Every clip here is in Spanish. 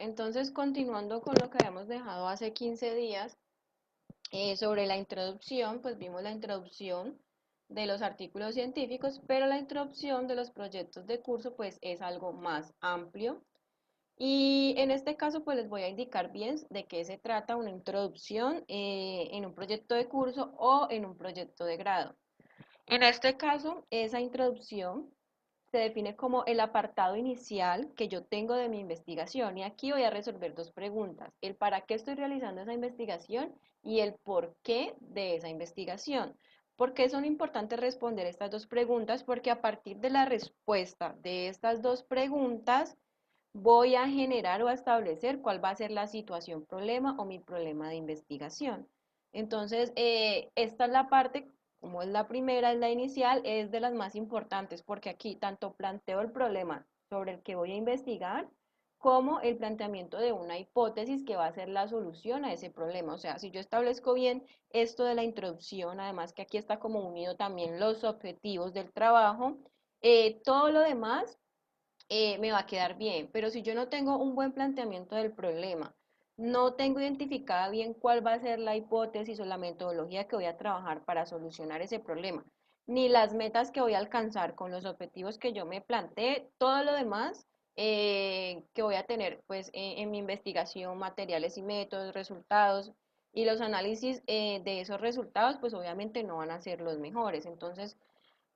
Entonces, continuando con lo que habíamos dejado hace 15 días, sobre la introducción, pues vimos la introducción de los artículos científicos, pero la introducción de los proyectos de curso, pues es algo más amplio. Y en este caso, pues les voy a indicar bien de qué se trata una introducción en un proyecto de curso o en un proyecto de grado. En este caso, esa introducción se define como el apartado inicial que yo tengo de mi investigación. Y aquí voy a resolver dos preguntas: el para qué estoy realizando esa investigación y el por qué de esa investigación. ¿Por qué son importantes responder estas dos preguntas? Porque a partir de la respuesta de estas dos preguntas, voy a generar o a establecer cuál va a ser la situación problema o mi problema de investigación. Entonces, esta es la parte, como es la primera, es la inicial, es de las más importantes, porque aquí tanto planteo el problema sobre el que voy a investigar, como el planteamiento de una hipótesis que va a ser la solución a ese problema. O sea, si yo establezco bien esto de la introducción, además que aquí está como unido también los objetivos del trabajo, todo lo demás me va a quedar bien. Pero si yo no tengo un buen planteamiento del problema, no tengo identificada bien cuál va a ser la hipótesis o la metodología que voy a trabajar para solucionar ese problema, ni las metas que voy a alcanzar con los objetivos que yo me planteé, todo lo demás que voy a tener pues en mi investigación, materiales y métodos, resultados y los análisis de esos resultados, pues obviamente no van a ser los mejores. Entonces,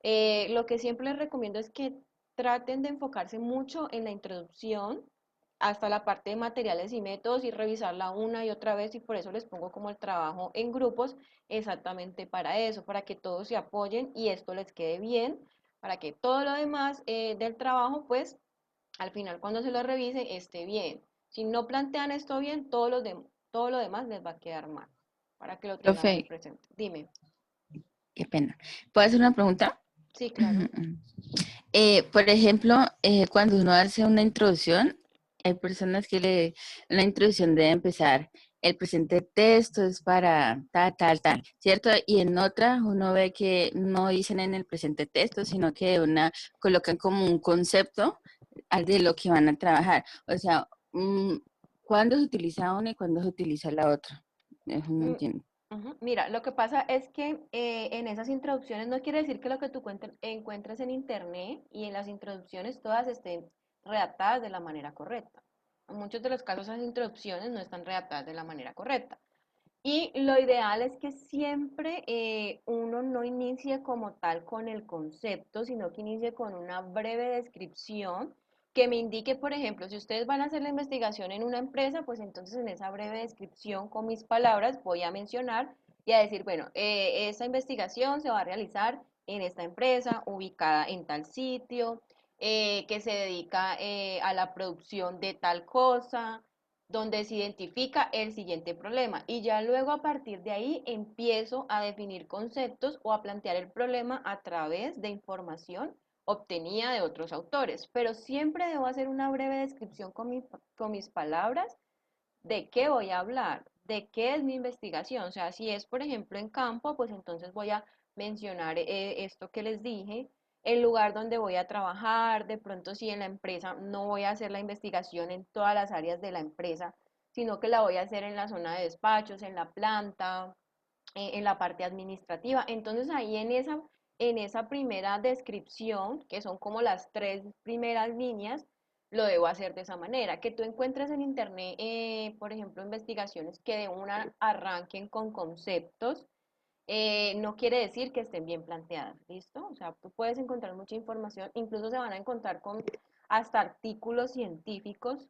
lo que siempre les recomiendo es que traten de enfocarse mucho en la introducción hasta la parte de materiales y métodos y revisarla una y otra vez, y por eso les pongo como el trabajo en grupos exactamente para eso, para que todos se apoyen y esto les quede bien, para que todo lo demás del trabajo pues al final cuando se lo revisen esté bien. Si no plantean esto bien, todo lo demás les va a quedar mal, para que lo tengan muy Profe, presente. Dime. qué pena. ¿Puedo hacer una pregunta? Sí, claro. Por ejemplo, cuando uno hace una introducción, hay personas que una introducción debe empezar, el presente texto es para tal, tal, tal, ¿cierto? Y en otra uno ve que no dicen en el presente texto, sino que colocan como un concepto al de lo que van a trabajar. O sea, ¿cuándo se utiliza una y cuándo se utiliza la otra? Eso no Mm, entiendo. ujú. Mira, lo que pasa es que en esas introducciones no quiere decir que lo que tú encuentres en internet y en las introducciones todas estén redactadas de la manera correcta. En muchos de los casos esas introducciones no están redactadas de la manera correcta. Y lo ideal es que siempre uno no inicie como tal con el concepto, sino que inicie con una breve descripción que me indique, por ejemplo, si ustedes van a hacer la investigación en una empresa, pues entonces en esa breve descripción con mis palabras voy a mencionar y a decir, bueno, esta investigación se va a realizar en esta empresa ubicada en tal sitio, que se dedica a la producción de tal cosa, donde se identifica el siguiente problema, y ya luego a partir de ahí empiezo a definir conceptos o a plantear el problema a través de información obtenida de otros autores, pero siempre debo hacer una breve descripción con mis palabras de qué voy a hablar, de qué es mi investigación. O sea, si es, por ejemplo, en campo, pues entonces voy a mencionar esto que les dije, el lugar donde voy a trabajar, de pronto si en la empresa no voy a hacer la investigación en todas las áreas de la empresa, sino que la voy a hacer en la zona de despachos, en la planta, en la parte administrativa. Entonces ahí en esa primera descripción, que son como las tres primeras líneas, lo debo hacer de esa manera. Que tú encuentres en internet, por ejemplo, investigaciones que de una arranquen con conceptos, no quiere decir que estén bien planteadas, ¿listo? O sea, tú puedes encontrar mucha información, incluso se van a encontrar con hasta artículos científicos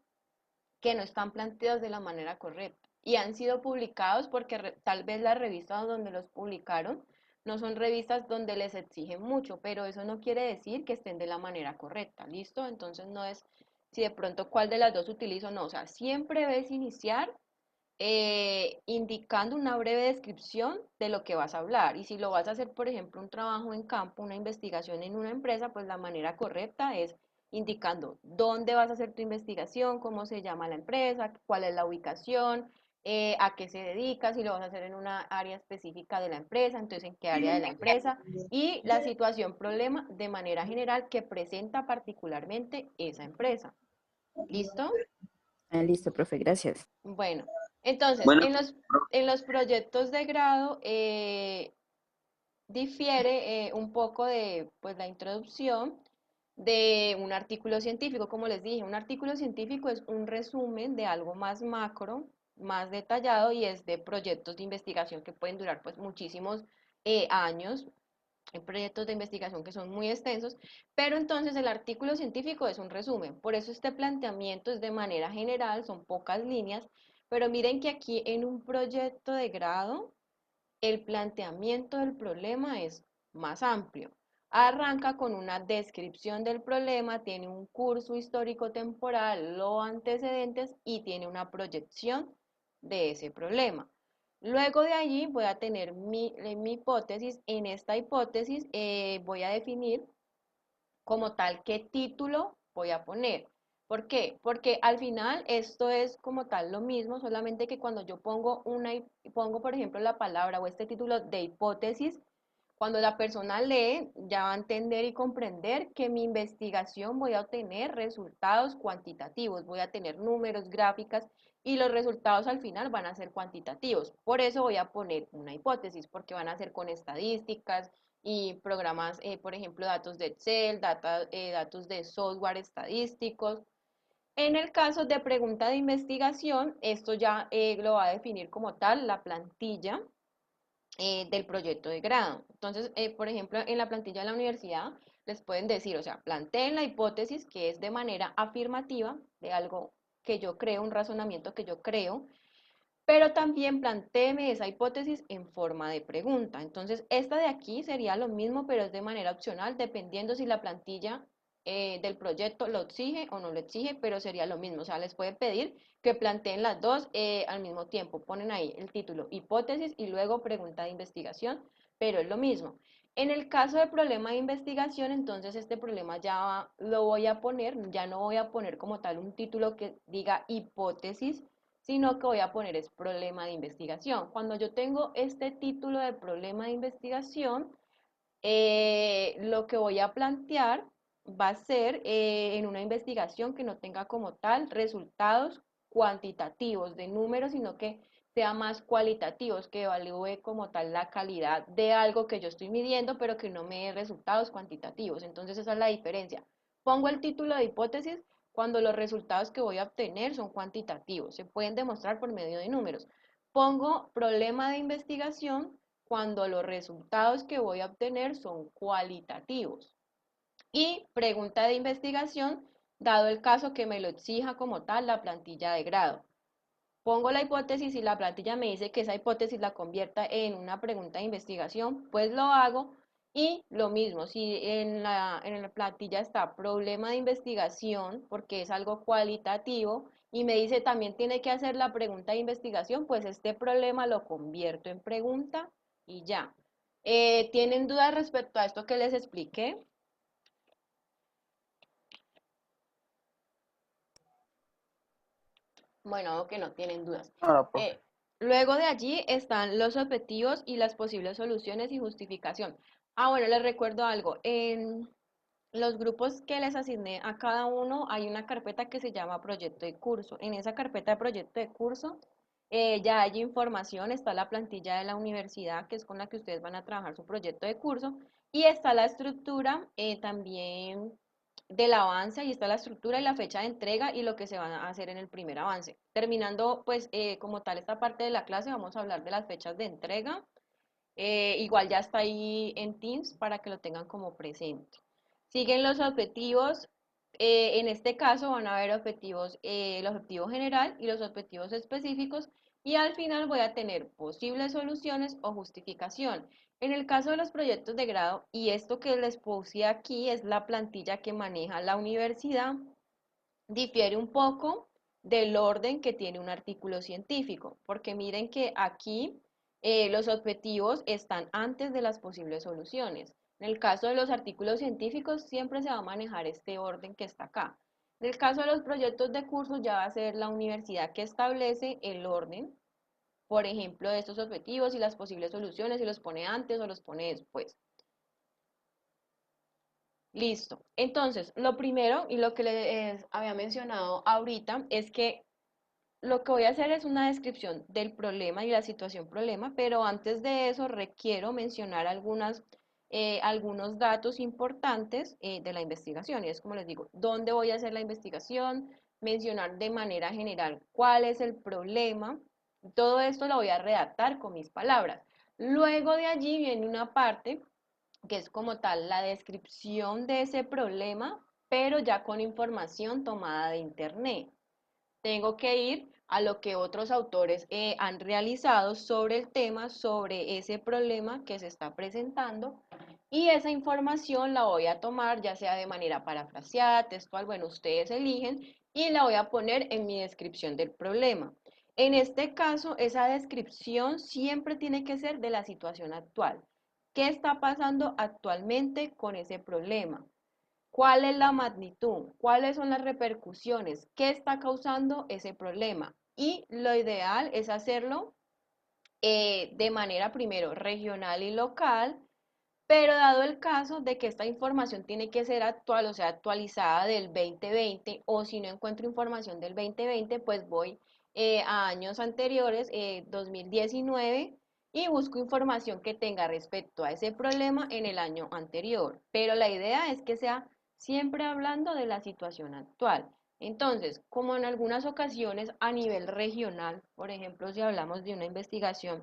que no están planteados de la manera correcta y han sido publicados porque tal vez las revistas donde los publicaron no son revistas donde les exigen mucho, pero eso no quiere decir que estén de la manera correcta, ¿listo? Entonces no es si de pronto cuál de las dos utilizo, no, o sea, siempre ves iniciar indicando una breve descripción de lo que vas a hablar. Y si lo vas a hacer, por ejemplo, un trabajo en campo, una investigación en una empresa, pues la manera correcta es indicando dónde vas a hacer tu investigación, cómo se llama la empresa, cuál es la ubicación, a qué se dedica, si lo vas a hacer en una área específica de la empresa, entonces en qué área de la empresa, y la situación problema de manera general que presenta particularmente esa empresa. ¿Listo? Ah, listo, profe, gracias. Bueno, entonces, Bueno, en los proyectos de grado difiere un poco de pues, la introducción de un artículo científico. Como les dije, un artículo científico es un resumen de algo más macro, más detallado y es de proyectos de investigación que pueden durar pues muchísimos años. Hay proyectos de investigación que son muy extensos, pero entonces el artículo científico es un resumen. Por eso este planteamiento es de manera general, son pocas líneas, pero miren que aquí en un proyecto de grado el planteamiento del problema es más amplio. Arranca con una descripción del problema, tiene un curso histórico temporal, los antecedentes y tiene una proyección de ese problema. Luego de allí voy a tener mi hipótesis. En esta hipótesis voy a definir como tal qué título voy a poner. ¿Por qué? Porque al final esto es como tal lo mismo, solamente que cuando yo pongo, por ejemplo, la palabra o este título de hipótesis, cuando la persona lee, ya va a entender y comprender que mi investigación voy a obtener resultados cuantitativos, voy a tener números, gráficas y los resultados al final van a ser cuantitativos. Por eso voy a poner una hipótesis, porque van a ser con estadísticas y programas, por ejemplo, datos de Excel, datos de software estadísticos. En el caso de pregunta de investigación, esto ya lo va a definir como tal la plantilla del proyecto de grado. Entonces, por ejemplo, en la plantilla de la universidad les pueden decir, o sea, planteen la hipótesis que es de manera afirmativa de algo que yo creo, un razonamiento que yo creo, pero también plantéeme esa hipótesis en forma de pregunta. Entonces, esta de aquí sería lo mismo, pero es de manera opcional, dependiendo si la plantilla del proyecto lo exige o no lo exige, pero sería lo mismo. O sea, les puede pedir que planteen las dos al mismo tiempo. Ponen ahí el título, hipótesis y luego pregunta de investigación, pero es lo mismo. En el caso de problema de investigación, entonces este problema ya lo voy a poner, ya no voy a poner como tal un título que diga hipótesis, sino que voy a poner es problema de investigación. Cuando yo tengo este título de problema de investigación, lo que voy a plantear va a ser en una investigación que no tenga como tal resultados cuantitativos de números, sino que sea más cualitativos, que evalúe como tal la calidad de algo que yo estoy midiendo, pero que no me dé resultados cuantitativos. Entonces esa es la diferencia. Pongo el título de hipótesis cuando los resultados que voy a obtener son cuantitativos, se pueden demostrar por medio de números. Pongo problema de investigación cuando los resultados que voy a obtener son cualitativos. Y pregunta de investigación, dado el caso que me lo exija como tal la plantilla de grado. Pongo la hipótesis y la plantilla me dice que esa hipótesis la convierta en una pregunta de investigación, pues lo hago. Y lo mismo, si en la plantilla está problema de investigación, porque es algo cualitativo, y me dice también tiene que hacer la pregunta de investigación, pues este problema lo convierto en pregunta y ya. ¿Tienen dudas respecto a esto que les expliqué? Bueno, que no tienen dudas. nada, profe. Eh, Luego de allí están los objetivos y las posibles soluciones y justificación. Ah, bueno, les recuerdo algo. En los grupos que les asigné a cada uno hay una carpeta que se llama proyecto de curso. En esa carpeta de proyecto de curso ya hay información, está la plantilla de la universidad, que es con la que ustedes van a trabajar su proyecto de curso, y está la estructura también del avance, y está la estructura y la fecha de entrega y lo que se va a hacer en el primer avance. Terminando, pues, como tal, esta parte de la clase, vamos a hablar de las fechas de entrega. Igual ya está ahí en Teams para que lo tengan como presente. Siguen los objetivos. En este caso van a haber objetivos, el objetivo general y los objetivos específicos. Y al final voy a tener posibles soluciones o justificación. En el caso de los proyectos de grado, y esto que les puse aquí es la plantilla que maneja la universidad, difiere un poco del orden que tiene un artículo científico, porque miren que aquí los objetivos están antes de las posibles soluciones. En el caso de los artículos científicos siempre se va a manejar este orden que está acá. En el caso de los proyectos de curso ya va a ser la universidad que establece el orden, por ejemplo, de estos objetivos y las posibles soluciones, si los pone antes o los pone después. Listo. Entonces, lo primero y lo que les había mencionado ahorita es que lo que voy a hacer es una descripción del problema y la situación problema, pero antes de eso requiero mencionar algunos datos importantes de la investigación. Y es como les digo, ¿dónde voy a hacer la investigación? Mencionar de manera general cuál es el problema. Todo esto lo voy a redactar con mis palabras. Luego de allí viene una parte que es como tal la descripción de ese problema, pero ya con información tomada de internet. Tengo que ir a lo que otros autores han realizado sobre el tema, sobre ese problema que se está presentando, y esa información la voy a tomar ya sea de manera parafraseada, textual, bueno, ustedes eligen, y la voy a poner en mi descripción del problema. En este caso, esa descripción siempre tiene que ser de la situación actual. ¿Qué está pasando actualmente con ese problema? ¿Cuál es la magnitud? ¿Cuáles son las repercusiones? ¿Qué está causando ese problema? Y lo ideal es hacerlo de manera primero regional y local, pero dado el caso de que esta información tiene que ser actual, o sea, actualizada del 2020, o si no encuentro información del 2020, pues voy a años anteriores, 2019, y busco información que tenga respecto a ese problema en el año anterior. Pero la idea es que sea siempre hablando de la situación actual. Entonces, como en algunas ocasiones a nivel regional, por ejemplo, si hablamos de una investigación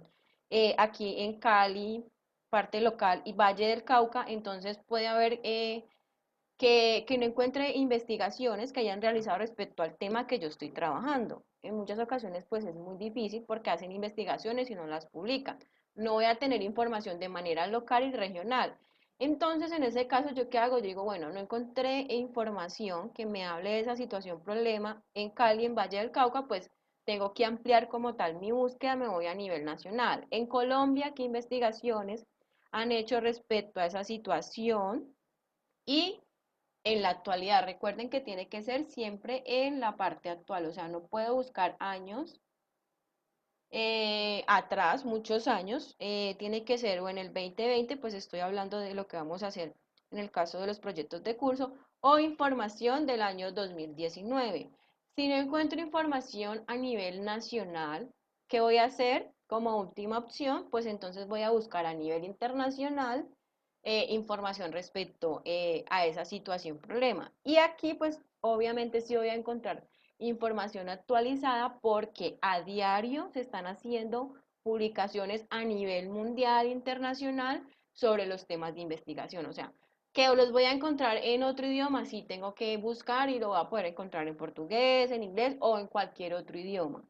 aquí en Cali, parte local y Valle del Cauca, entonces puede haber que no encuentre investigaciones que hayan realizado respecto al tema que yo estoy trabajando. En muchas ocasiones pues es muy difícil porque hacen investigaciones y no las publican. No voy a tener información de manera local y regional. Entonces, en ese caso, ¿yo qué hago? Yo digo, bueno, no encontré información que me hable de esa situación, problema en Cali, en Valle del Cauca, pues tengo que ampliar como tal mi búsqueda, me voy a nivel nacional. En Colombia, ¿qué investigaciones han hecho respecto a esa situación? Y en la actualidad, recuerden que tiene que ser siempre en la parte actual, o sea, no puedo buscar años atrás, muchos años, tiene que ser o en el 2020, pues estoy hablando de lo que vamos a hacer en el caso de los proyectos de curso, o información del año 2019. Si no encuentro información a nivel nacional, ¿qué voy a hacer como última opción? Pues entonces voy a buscar a nivel internacional información respecto a esa situación, problema. Y aquí, pues obviamente sí voy a encontrar información actualizada porque a diario se están haciendo publicaciones a nivel mundial, internacional, sobre los temas de investigación. O sea, que los voy a encontrar en otro idioma, sí tengo que buscar y lo voy a poder encontrar en portugués, en inglés o en cualquier otro idioma.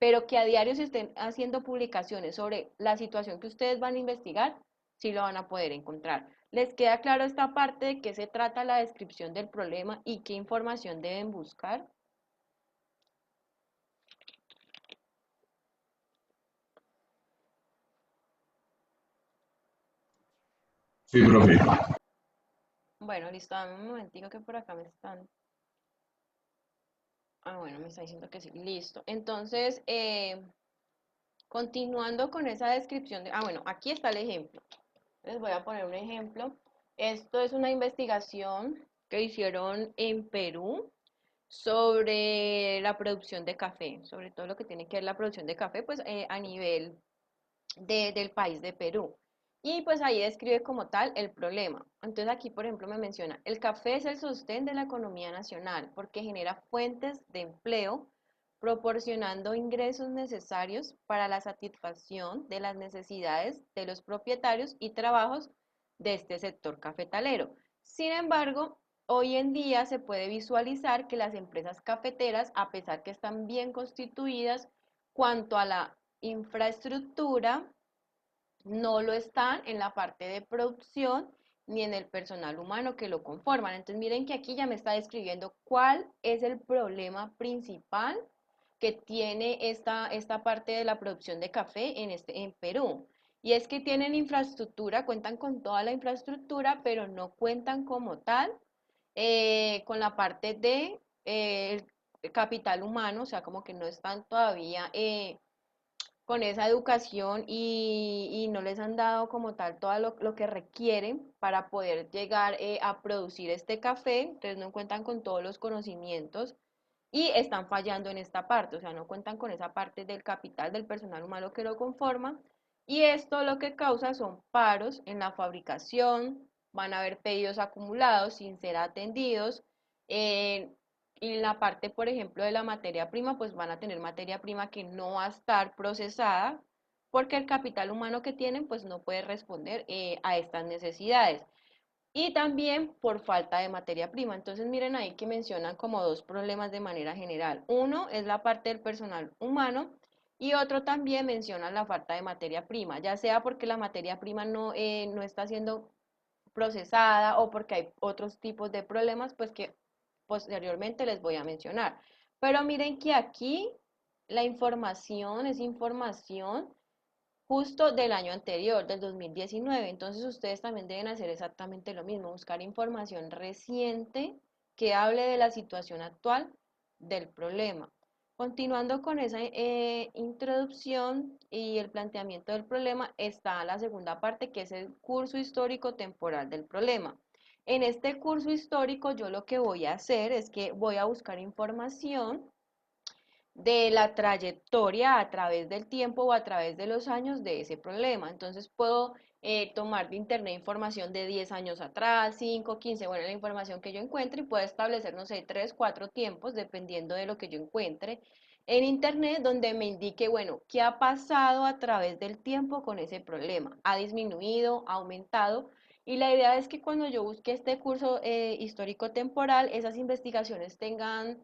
Pero que a diario se estén haciendo publicaciones sobre la situación que ustedes van a investigar, sí lo van a poder encontrar. ¿Les queda claro esta parte de qué se trata la descripción del problema y qué información deben buscar? Sí, profe. Bueno, listo, dame un momentico que por acá me están. Ah, bueno, me está diciendo que sí, listo. Entonces, continuando con esa descripción de. Ah, bueno, aquí está el ejemplo. Les voy a poner un ejemplo. Esto es una investigación que hicieron en Perú sobre la producción de café, sobre todo lo que tiene que ver la producción de café, pues a nivel del país de Perú. Y pues ahí describe como tal el problema. Entonces aquí, por ejemplo, me menciona, el café es el sostén de la economía nacional porque genera fuentes de empleo, proporcionando ingresos necesarios para la satisfacción de las necesidades de los propietarios y trabajos de este sector cafetalero. Sin embargo, hoy en día se puede visualizar que las empresas cafeteras, a pesar que están bien constituidas cuanto a la infraestructura, no lo están en la parte de producción ni en el personal humano que lo conforman. Entonces miren que aquí ya me está describiendo cuál es el problema principal que tiene esta parte de la producción de café en Perú. Y es que tienen infraestructura, cuentan con toda la infraestructura, pero no cuentan como tal con la parte de capital humano, o sea, como que no están todavía con esa educación y no les han dado como tal todo lo que requieren para poder llegar a producir este café, entonces no cuentan con todos los conocimientos y están fallando en esta parte, o sea, no cuentan con esa parte del capital del personal humano que lo conforma, y esto lo que causa son paros en la fabricación, van a haber pedidos acumulados sin ser atendidos, eh, y en la parte, por ejemplo, de la materia prima, pues van a tener materia prima que no va a estar procesada porque el capital humano que tienen, pues no puede responder a estas necesidades y también por falta de materia prima. Entonces miren ahí que mencionan como dos problemas de manera general. Uno es la parte del personal humano y otro también menciona la falta de materia prima, ya sea porque la materia prima no está siendo procesada o porque hay otros tipos de problemas, pues que posteriormente les voy a mencionar. Pero miren que aquí la información es información justo del año anterior, del 2019. Entonces ustedes también deben hacer exactamente lo mismo, buscar información reciente que hable de la situación actual del problema. Continuando con esa introducción y el planteamiento del problema, está la segunda parte que es el curso histórico temporal del problema. En este curso histórico yo lo que voy a hacer es que voy a buscar información de la trayectoria a través del tiempo o a través de los años de ese problema. Entonces puedo tomar de internet información de 10 años atrás, 5, 15, bueno, la información que yo encuentre y puedo establecer, no sé, 3, 4 tiempos, dependiendo de lo que yo encuentre en internet, donde me indique, bueno, qué ha pasado a través del tiempo con ese problema. ¿Ha disminuido? ¿Ha aumentado? Y la idea es que cuando yo busque este curso histórico temporal, esas investigaciones tengan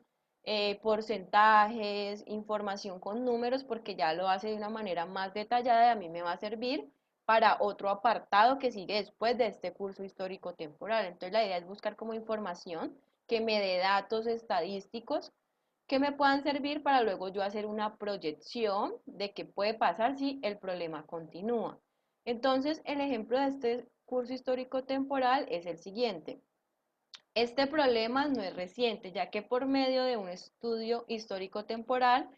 porcentajes, información con números, porque ya lo hace de una manera más detallada y a mí me va a servir para otro apartado que sigue después de este curso histórico temporal. Entonces la idea es buscar como información que me dé datos estadísticos que me puedan servir para luego yo hacer una proyección de qué puede pasar si el problema continúa. Entonces el ejemplo de este curso histórico temporal es el siguiente. Este problema no es reciente, ya que por medio de un estudio histórico-temporal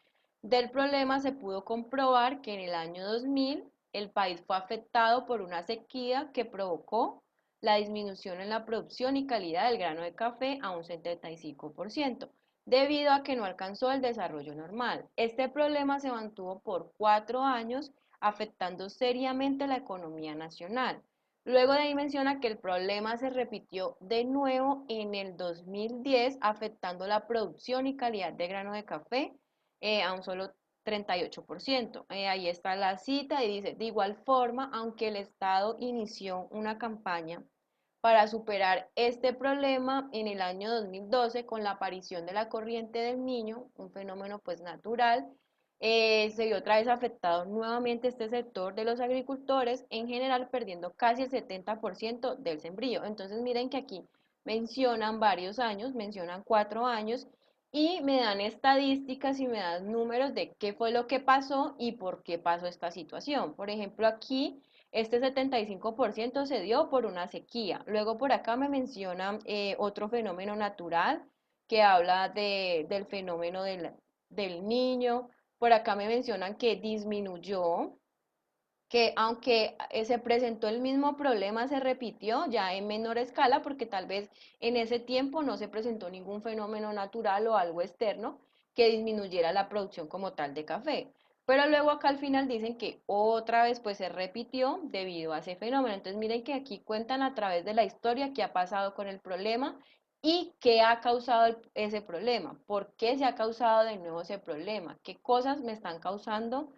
del problema se pudo comprobar que en el año 2000 el país fue afectado por una sequía que provocó la disminución en la producción y calidad del grano de café a un 75%, debido a que no alcanzó el desarrollo normal. Este problema se mantuvo por 4 años, afectando seriamente la economía nacional. Luego de ahí menciona que el problema se repitió de nuevo en el 2010, afectando la producción y calidad de grano de café a un solo 38%. Ahí está la cita y dice, de igual forma, aunque el Estado inició una campaña para superar este problema en el año 2012 con la aparición de la corriente del Niño, un fenómeno pues natural, se vio otra vez afectado nuevamente este sector de los agricultores, en general perdiendo casi el 70% del sembrío. Entonces miren que aquí mencionan varios años, mencionan 4 años y me dan estadísticas y me dan números de qué fue lo que pasó y por qué pasó esta situación. Por ejemplo, aquí este 75% se dio por una sequía. Luego por acá me mencionan otro fenómeno natural que habla del fenómeno del niño. Por acá me mencionan que disminuyó, que aunque se presentó el mismo problema, se repitió ya en menor escala, porque tal vez en ese tiempo no se presentó ningún fenómeno natural o algo externo que disminuyera la producción como tal de café. Pero luego acá al final dicen que otra vez pues se repitió debido a ese fenómeno. Entonces miren que aquí cuentan a través de la historia qué ha pasado con el problema y qué ha causado ese problema, por qué se ha causado de nuevo ese problema, qué cosas me están causando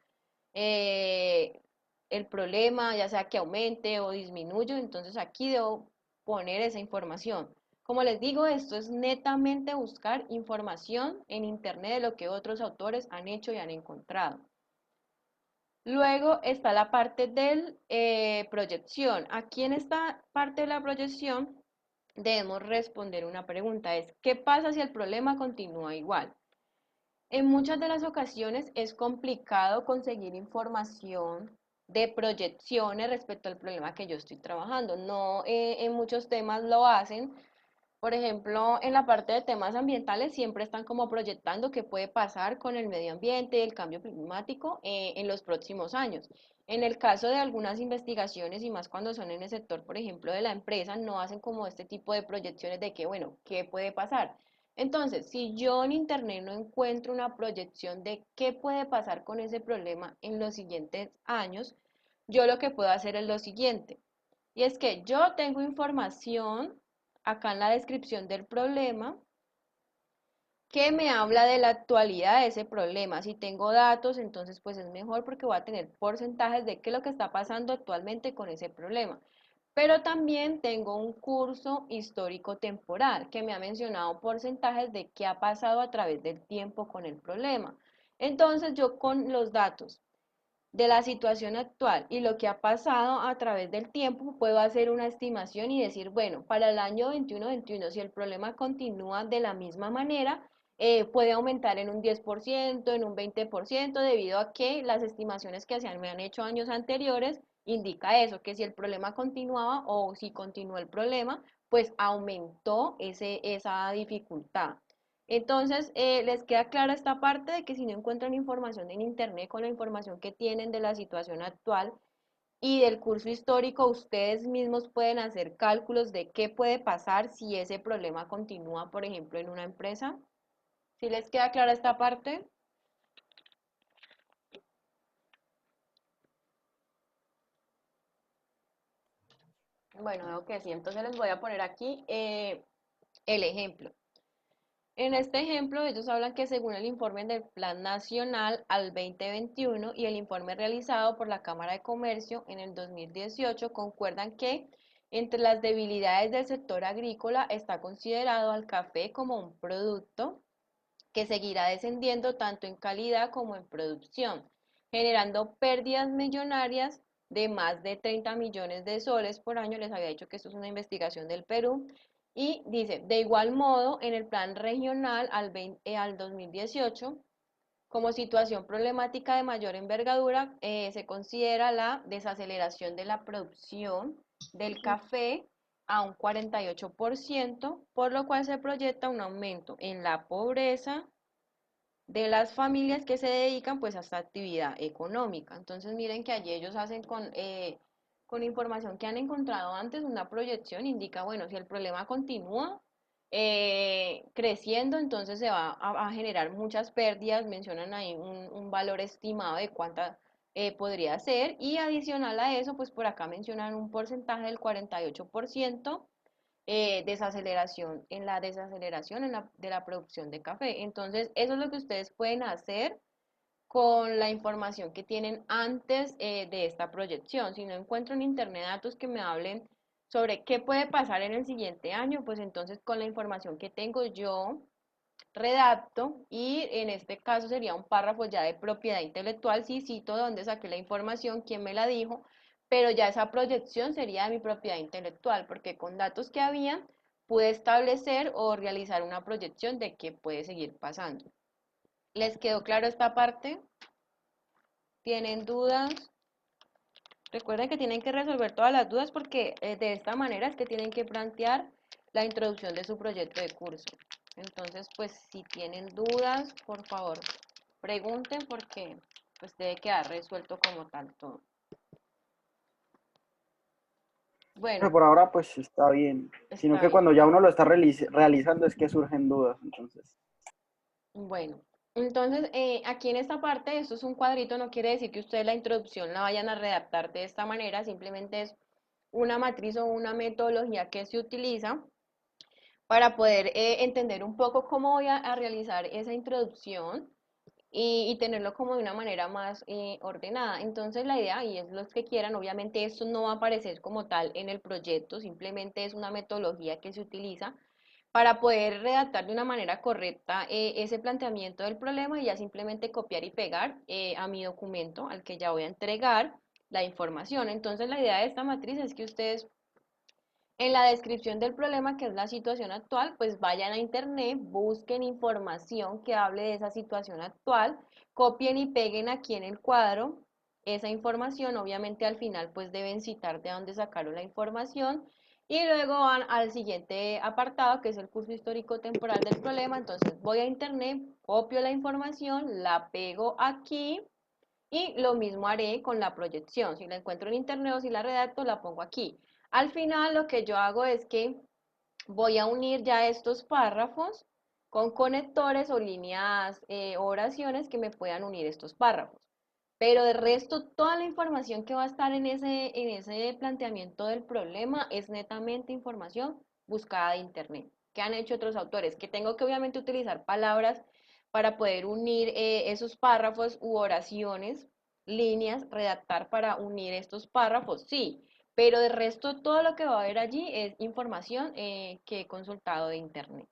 eh, el problema, ya sea que aumente o disminuya, entonces aquí debo poner esa información. Como les digo, esto es netamente buscar información en internet de lo que otros autores han hecho y han encontrado. Luego está la parte de proyección. Aquí en esta parte de la proyección debemos responder una pregunta, es ¿qué pasa si el problema continúa igual? En muchas de las ocasiones es complicado conseguir información de proyecciones respecto al problema que yo estoy trabajando. No en muchos temas lo hacen. Por ejemplo, en la parte de temas ambientales siempre están como proyectando qué puede pasar con el medio ambiente, el cambio climático en los próximos años. En el caso de algunas investigaciones y más cuando son en el sector, por ejemplo, de la empresa, no hacen como este tipo de proyecciones de que, bueno, ¿qué puede pasar? Entonces, si yo en internet no encuentro una proyección de qué puede pasar con ese problema en los siguientes años, yo lo que puedo hacer es lo siguiente, y es que yo tengo información acá en la descripción del problema que me habla de la actualidad de ese problema. Si tengo datos, entonces pues es mejor porque voy a tener porcentajes de qué es lo que está pasando actualmente con ese problema. Pero también tengo un curso histórico temporal que me ha mencionado porcentajes de qué ha pasado a través del tiempo con el problema. Entonces yo con los datos de la situación actual y lo que ha pasado a través del tiempo, puedo hacer una estimación y decir, bueno, para el año 21-21, si el problema continúa de la misma manera, puede aumentar en un 10%, en un 20%, debido a que las estimaciones que se me han hecho años anteriores indica eso, que si el problema continuaba o si continuó el problema, pues aumentó esa dificultad. Entonces, les queda clara esta parte de que si no encuentran información en internet con la información que tienen de la situación actual y del curso histórico, ustedes mismos pueden hacer cálculos de qué puede pasar si ese problema continúa, por ejemplo, en una empresa. ¿Sí les queda clara esta parte? Bueno, veo que sí. Entonces les voy a poner aquí el ejemplo. En este ejemplo, ellos hablan que según el informe del Plan Nacional al 2021 y el informe realizado por la Cámara de Comercio en el 2018, concuerdan que entre las debilidades del sector agrícola está considerado al café como un producto que seguirá descendiendo tanto en calidad como en producción, generando pérdidas millonarias de más de 30 millones de soles por año. Les había dicho que esto es una investigación del Perú. Y dice, de igual modo, en el plan regional al 2018, como situación problemática de mayor envergadura, se considera la desaceleración de la producción del café a un 48%, por lo cual se proyecta un aumento en la pobreza de las familias que se dedican pues a esta actividad económica. Entonces miren que allí ellos hacen con información que han encontrado antes una proyección, indica, bueno, si el problema continúa creciendo, entonces se va a generar muchas pérdidas, mencionan ahí un valor estimado de cuánta podría ser, y adicional a eso, pues por acá mencionan un porcentaje del 48% desaceleración, en la desaceleración de la producción de café. Entonces, eso es lo que ustedes pueden hacer con la información que tienen antes de esta proyección. Si no encuentro en internet datos que me hablen sobre qué puede pasar en el siguiente año, pues entonces con la información que tengo yo redacto y en este caso sería un párrafo ya de propiedad intelectual, sí cito dónde saqué la información, quién me la dijo, pero ya esa proyección sería de mi propiedad intelectual, porque con datos que había pude establecer o realizar una proyección de qué puede seguir pasando. ¿Les quedó claro esta parte? ¿Tienen dudas? Recuerden que tienen que resolver todas las dudas porque de esta manera es que tienen que plantear la introducción de su proyecto de curso. Entonces, pues si tienen dudas, por favor, pregunten porque pues debe quedar resuelto como tal todo. Bueno, Por ahora pues está bien, sino está que bien. cuando ya uno lo está realizando es que surgen dudas, entonces. Bueno, entonces aquí en esta parte, esto es un cuadrito, no quiere decir que ustedes la introducción la vayan a redactar de esta manera, simplemente es una matriz o una metodología que se utiliza para poder entender un poco cómo voy a realizar esa introducción y tenerlo como de una manera más ordenada. Entonces la idea, y es los que quieran, obviamente esto no va a aparecer como tal en el proyecto, simplemente es una metodología que se utiliza para poder redactar de una manera correcta ese planteamiento del problema y ya simplemente copiar y pegar a mi documento al que ya voy a entregar la información. Entonces la idea de esta matriz es que ustedes en la descripción del problema, que es la situación actual, pues vayan a internet, busquen información que hable de esa situación actual, copien y peguen aquí en el cuadro esa información. Obviamente al final pues deben citar de dónde sacaron la información y luego van al siguiente apartado que es el curso histórico temporal del problema. Entonces voy a internet, copio la información, la pego aquí y lo mismo haré con la proyección. Si la encuentro en internet o si la redacto, la pongo aquí. Al final lo que yo hago es que voy a unir ya estos párrafos con conectores o líneas o oraciones que me puedan unir estos párrafos. Pero de resto, toda la información que va a estar en ese planteamiento del problema es netamente información buscada de Internet. ¿Qué han hecho otros autores? Que tengo que obviamente utilizar palabras para poder unir esos párrafos u oraciones, líneas, redactar para unir estos párrafos, sí. Pero de resto, todo lo que va a haber allí es información que he consultado de Internet.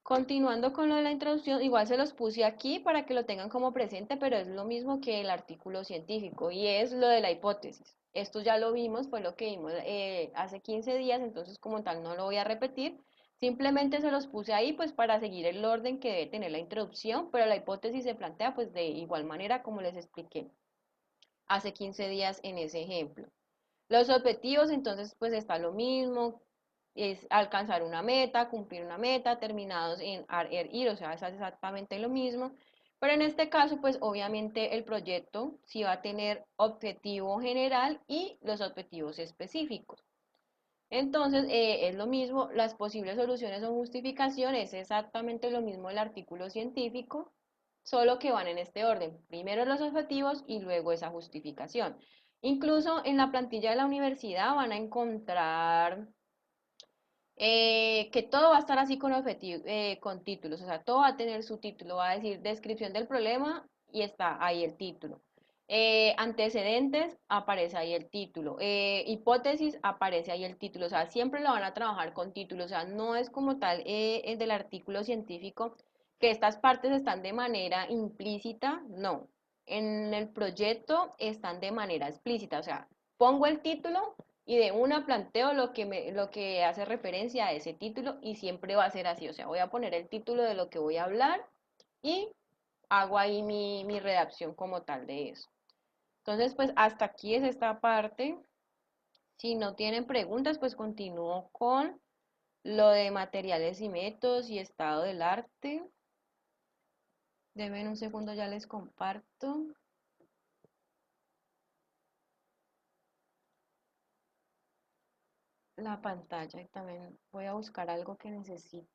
Continuando con lo de la introducción, igual se los puse aquí para que lo tengan como presente, pero es lo mismo que el artículo científico y es lo de la hipótesis. Esto ya lo vimos, fue lo que vimos hace 15 días, entonces como tal no lo voy a repetir. Simplemente se los puse ahí pues para seguir el orden que debe tener la introducción, pero la hipótesis se plantea pues de igual manera como les expliqué hace 15 días en ese ejemplo. Los objetivos, entonces, pues está lo mismo, es alcanzar una meta, cumplir una meta, terminados en ir, o sea, es exactamente lo mismo. Pero en este caso, pues obviamente el proyecto sí va a tener objetivo general y los objetivos específicos. Entonces, es lo mismo, las posibles soluciones o justificaciones, es exactamente lo mismo el artículo científico, solo que van en este orden. Primero los objetivos y luego esa justificación. Incluso en la plantilla de la universidad van a encontrar que todo va a estar así con títulos, o sea, todo va a tener su título, va a decir descripción del problema y está ahí el título. Antecedentes, aparece ahí el título. Hipótesis, aparece ahí el título. O sea, siempre lo van a trabajar con título. O sea, no es como tal el del artículo científico que estas partes están de manera implícita, no. En el proyecto están de manera explícita. O sea, pongo el título y de una planteo lo que hace referencia a ese título y siempre va a ser así. O sea, voy a poner el título de lo que voy a hablar y hago ahí mi redacción como tal de eso. Entonces, pues hasta aquí es esta parte. Si no tienen preguntas, pues continúo con lo de materiales y métodos y estado del arte. Denme un segundo, ya les comparto. La pantalla y también voy a buscar algo que necesito.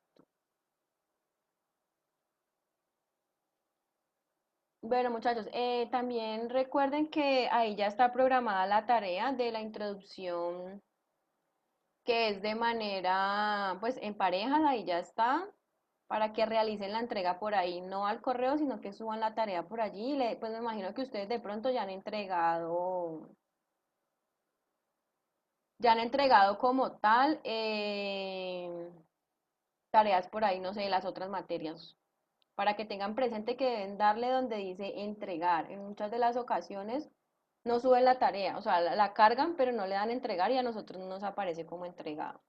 Bueno, muchachos, también recuerden que ahí ya está programada la tarea de la introducción, que es de manera, pues en parejas, ahí ya está, para que realicen la entrega por ahí, no al correo, sino que suban la tarea por allí. Pues me imagino que ustedes de pronto ya han entregado como tal tareas por ahí, no sé, las otras materias, para que tengan presente que deben darle donde dice entregar. En muchas de las ocasiones no suben la tarea, o sea, la cargan, pero no le dan entregar y a nosotros no nos aparece como entregado.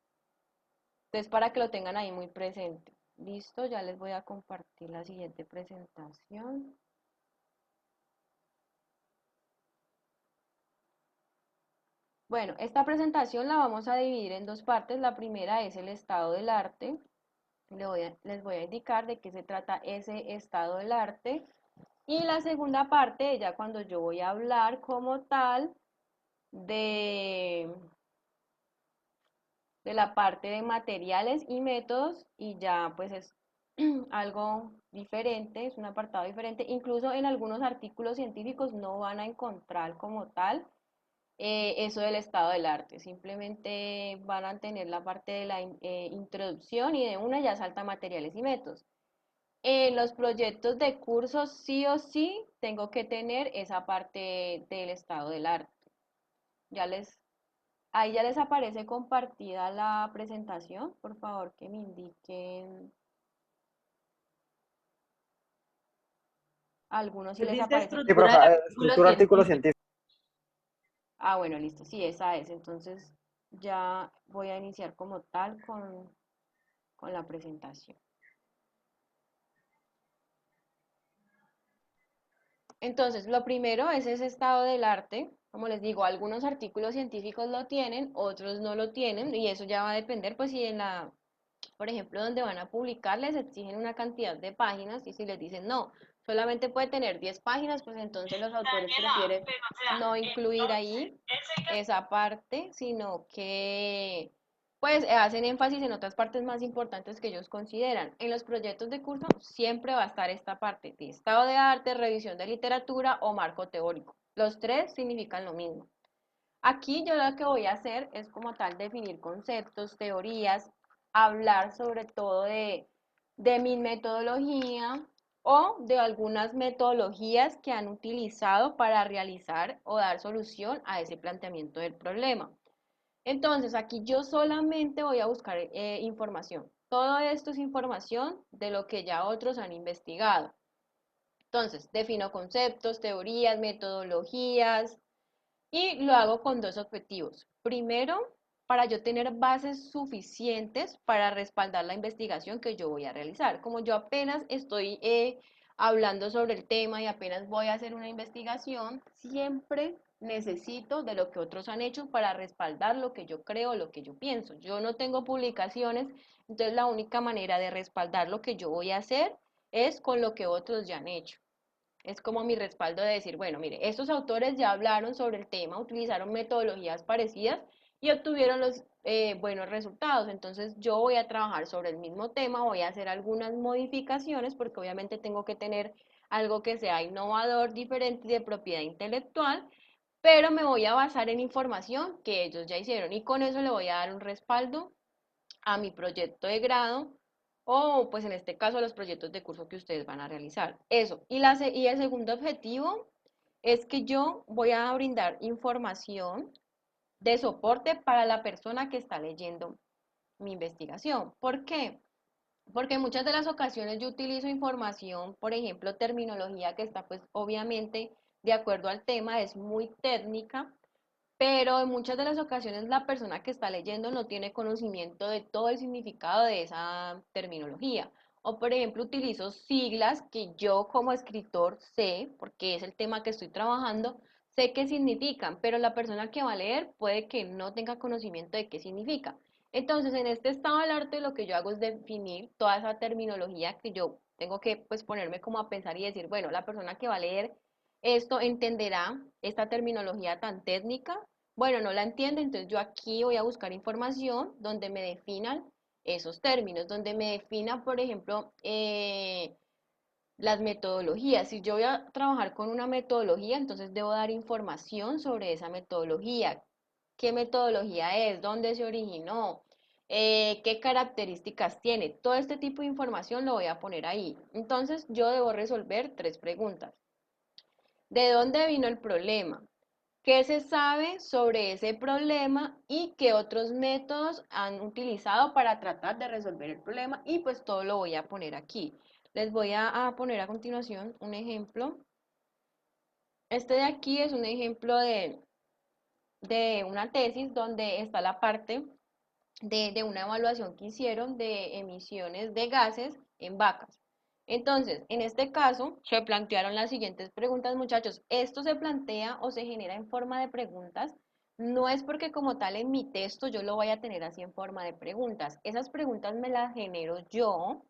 Entonces, para que lo tengan ahí muy presente. Listo, ya les voy a compartir la siguiente presentación. Bueno, esta presentación la vamos a dividir en dos partes. La primera es el estado del arte. Les voy a indicar de qué se trata ese estado del arte. Y la segunda parte, ya cuando yo voy a hablar como tal de, de la parte de materiales y métodos, y ya pues es algo diferente, es un apartado diferente. Incluso en algunos artículos científicos no van a encontrar como tal eso del estado del arte, simplemente van a tener la parte de la introducción y de una ya salta materiales y métodos. En los proyectos de cursos sí o sí tengo que tener esa parte del estado del arte. Ya les, ahí ya les aparece compartida la presentación, por favor que me indiquen algunos si Pues les dice aparece. Sí, estructura del profe, artículo estructura artículo científico. científico. Ah, bueno, listo, sí, esa es. Entonces ya voy a iniciar como tal con la presentación. Entonces, lo primero es ese estado del arte. Como les digo, algunos artículos científicos lo tienen, otros no lo tienen, y eso ya va a depender, pues, si en la, por ejemplo, donde van a publicar les exigen una cantidad de páginas, y si les dicen no, solamente puede tener 10 páginas, pues entonces los autores prefieren no incluir ahí esa parte, sino que pues hacen énfasis en otras partes más importantes que ellos consideran. En los proyectos de curso siempre va a estar esta parte de estado de arte, revisión de literatura o marco teórico. Los tres significan lo mismo. Aquí yo lo que voy a hacer es como tal definir conceptos, teorías, hablar sobre todo de mi metodología o de algunas metodologías que han utilizado para realizar o dar solución a ese planteamiento del problema. Entonces, aquí yo solamente voy a buscar información. Todo esto es información de lo que ya otros han investigado. Entonces, defino conceptos, teorías, metodologías y lo hago con dos objetivos. Primero, para yo tener bases suficientes para respaldar la investigación que yo voy a realizar. Como yo apenas estoy hablando sobre el tema y apenas voy a hacer una investigación, siempre necesito de lo que otros han hecho para respaldar lo que yo creo, lo que yo pienso. Yo no tengo publicaciones, entonces la única manera de respaldar lo que yo voy a hacer es con lo que otros ya han hecho. Es como mi respaldo de decir, bueno, mire, estos autores ya hablaron sobre el tema, utilizaron metodologías parecidas y obtuvieron los buenos resultados. Entonces yo voy a trabajar sobre el mismo tema, voy a hacer algunas modificaciones porque obviamente tengo que tener algo que sea innovador, diferente y de propiedad intelectual, pero me voy a basar en información que ellos ya hicieron y con eso le voy a dar un respaldo a mi proyecto de grado o pues en este caso a los proyectos de curso que ustedes van a realizar. Eso. Y el segundo objetivo es que yo voy a brindar información de soporte para la persona que está leyendo mi investigación. ¿Por qué? Porque en muchas de las ocasiones yo utilizo información, por ejemplo, terminología que está pues obviamente de acuerdo al tema, es muy técnica, pero en muchas de las ocasiones la persona que está leyendo no tiene conocimiento de todo el significado de esa terminología. O por ejemplo, utilizo siglas que yo como escritor sé, porque es el tema que estoy trabajando, sé qué significan, pero la persona que va a leer puede que no tenga conocimiento de qué significa. Entonces, en este estado del arte lo que yo hago es definir toda esa terminología que yo tengo que pues ponerme como a pensar y decir, bueno, la persona que va a leer esto entenderá esta terminología tan técnica. Bueno, no la entiendo, entonces yo aquí voy a buscar información donde me definan esos términos, donde me definan, por ejemplo, las metodologías. Si yo voy a trabajar con una metodología, entonces debo dar información sobre esa metodología. ¿Qué metodología es? ¿Dónde se originó? ¿Qué características tiene? Todo este tipo de información lo voy a poner ahí. Entonces yo debo resolver tres preguntas. ¿De dónde vino el problema? ¿Qué se sabe sobre ese problema y qué otros métodos han utilizado para tratar de resolver el problema? Y pues todo lo voy a poner aquí. Les voy a poner a continuación un ejemplo. Este de aquí es un ejemplo de una tesis donde está la parte de una evaluación que hicieron de emisiones de gases en vacas. Entonces, en este caso, se plantearon las siguientes preguntas, muchachos. Esto se plantea o se genera en forma de preguntas. No es porque como tal en mi texto yo lo vaya a tener así en forma de preguntas. Esas preguntas me las genero yo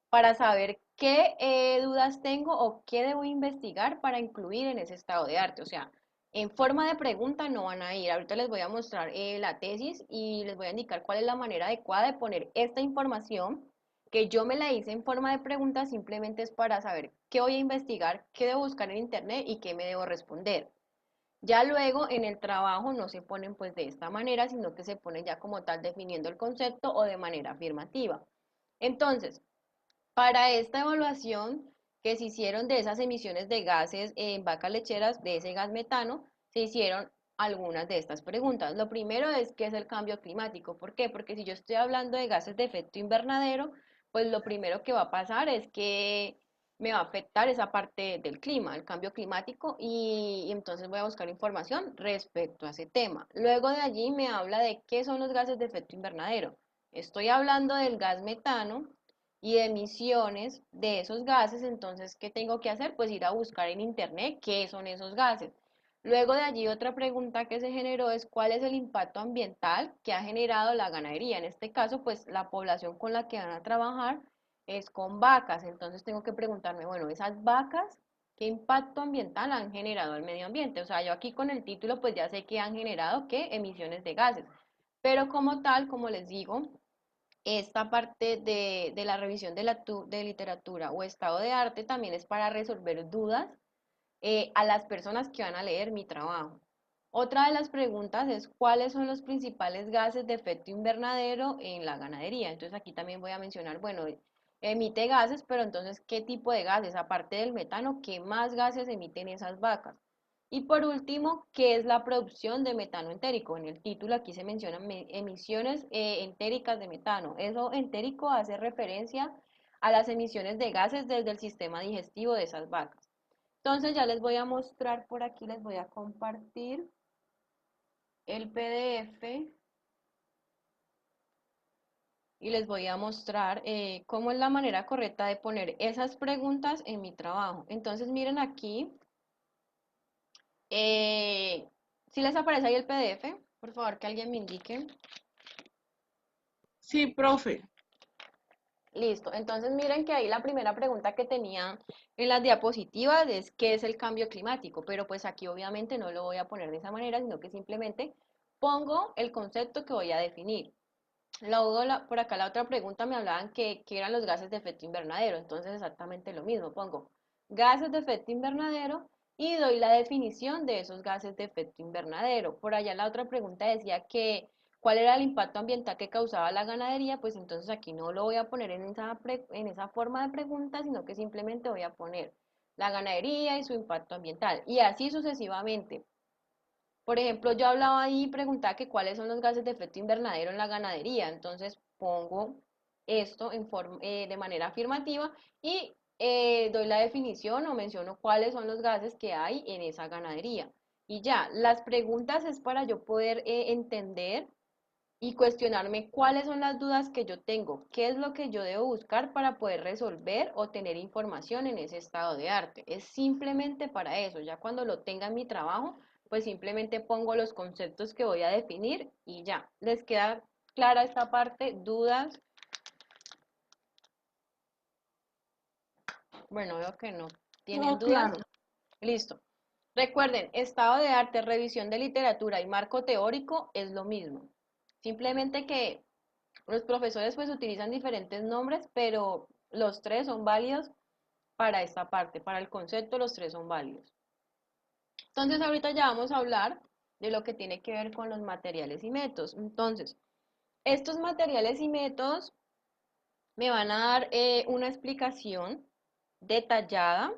para saber qué dudas tengo o qué debo investigar para incluir en ese estado de arte. O sea, en forma de pregunta no van a ir. Ahorita les voy a mostrar la tesis y les voy a indicar cuál es la manera adecuada de poner esta información que yo me la hice en forma de pregunta, simplemente es para saber qué voy a investigar, qué debo buscar en internet y qué me debo responder. Ya luego en el trabajo no se ponen pues de esta manera, sino que se ponen ya como tal definiendo el concepto o de manera afirmativa. Entonces, para esta evaluación que se hicieron de esas emisiones de gases en vacas lecheras, de ese gas metano, se hicieron algunas de estas preguntas. Lo primero es ¿qué es el cambio climático? ¿Por qué? Porque si yo estoy hablando de gases de efecto invernadero, pues lo primero que va a pasar es que me va a afectar esa parte del clima, el cambio climático, y entonces voy a buscar información respecto a ese tema. Luego de allí me habla de qué son los gases de efecto invernadero. Estoy hablando del gas metano y de emisiones de esos gases, entonces, ¿qué tengo que hacer? Pues ir a buscar en internet qué son esos gases. Luego de allí otra pregunta que se generó es cuál es el impacto ambiental que ha generado la ganadería. En este caso, pues la población con la que van a trabajar es con vacas, entonces tengo que preguntarme, bueno, esas vacas, ¿qué impacto ambiental han generado al medio ambiente? O sea, yo aquí con el título pues ya sé que han generado, ¿qué? Emisiones de gases. Pero como tal, como les digo, esta parte de la revisión de literatura o estado de arte también es para resolver dudas a las personas que van a leer mi trabajo. Otra de las preguntas es cuáles son los principales gases de efecto invernadero en la ganadería. Entonces aquí también voy a mencionar, bueno, emite gases, pero entonces, ¿qué tipo de gases? Aparte del metano, ¿qué más gases emiten esas vacas? Y por último, ¿qué es la producción de metano entérico? En el título aquí se mencionan emisiones entéricas de metano. Eso entérico hace referencia a las emisiones de gases desde el sistema digestivo de esas vacas. Entonces ya les voy a mostrar por aquí, les voy a compartir el PDF y les voy a mostrar cómo es la manera correcta de poner esas preguntas en mi trabajo. Entonces miren aquí, si les aparece ahí el PDF, por favor que alguien me indique. Sí, profe. Listo, entonces miren que ahí la primera pregunta que tenía en las diapositivas es ¿qué es el cambio climático? Pero pues aquí obviamente no lo voy a poner de esa manera, sino que simplemente pongo el concepto que voy a definir. Luego por acá la otra pregunta me hablaban que eran los gases de efecto invernadero, entonces exactamente lo mismo, pongo gases de efecto invernadero y doy la definición de esos gases de efecto invernadero. Por allá la otra pregunta decía que cuál era el impacto ambiental que causaba la ganadería, pues entonces aquí no lo voy a poner en esa forma de pregunta, sino que simplemente voy a poner la ganadería y su impacto ambiental y así sucesivamente. Por ejemplo, yo hablaba ahí y preguntaba que cuáles son los gases de efecto invernadero en la ganadería. Entonces pongo esto de manera afirmativa y doy la definición o menciono cuáles son los gases que hay en esa ganadería. Y ya, las preguntas es para yo poder entender y cuestionarme cuáles son las dudas que yo tengo, qué es lo que yo debo buscar para poder resolver o tener información en ese estado de arte. Es simplemente para eso, ya cuando lo tenga en mi trabajo, pues simplemente pongo los conceptos que voy a definir y ya. ¿Les queda clara esta parte? ¿Dudas? Bueno, veo que no. ¿Tienen Todo dudas? claro. Listo. Recuerden, estado de arte, revisión de literatura y marco teórico es lo mismo. Simplemente que los profesores pues utilizan diferentes nombres, pero los tres son válidos para esta parte, para el concepto los tres son válidos. Entonces ahorita ya vamos a hablar de lo que tiene que ver con los materiales y métodos. Entonces, estos materiales y métodos me van a dar una explicación detallada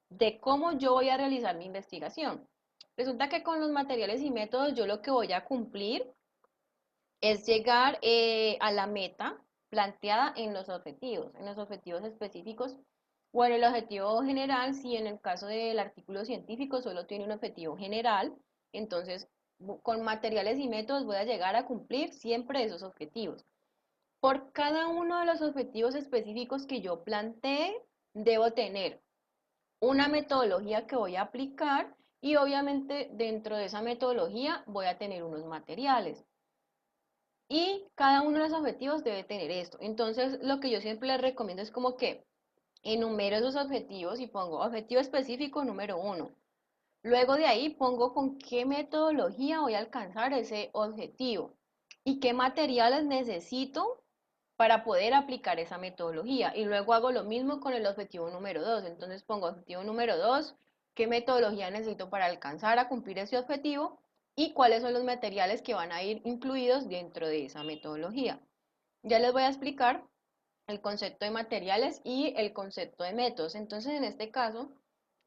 de cómo yo voy a realizar mi investigación. Resulta que con los materiales y métodos yo lo que voy a cumplir es llegar a la meta planteada en los objetivos específicos o en el objetivo general, si en el caso del artículo científico solo tiene un objetivo general, entonces con materiales y métodos voy a llegar a cumplir siempre esos objetivos. Por cada uno de los objetivos específicos que yo plantee, debo tener una metodología que voy a aplicar y obviamente dentro de esa metodología voy a tener unos materiales. Y cada uno de los objetivos debe tener esto. Entonces, lo que yo siempre les recomiendo es como que enumero esos objetivos y pongo objetivo específico número 1. Luego de ahí pongo con qué metodología voy a alcanzar ese objetivo y qué materiales necesito para poder aplicar esa metodología. Y luego hago lo mismo con el objetivo número 2. Entonces pongo objetivo número 2, qué metodología necesito para alcanzar a cumplir ese objetivo y cuáles son los materiales que van a ir incluidos dentro de esa metodología. Ya les voy a explicar el concepto de materiales y el concepto de métodos. Entonces, en este caso,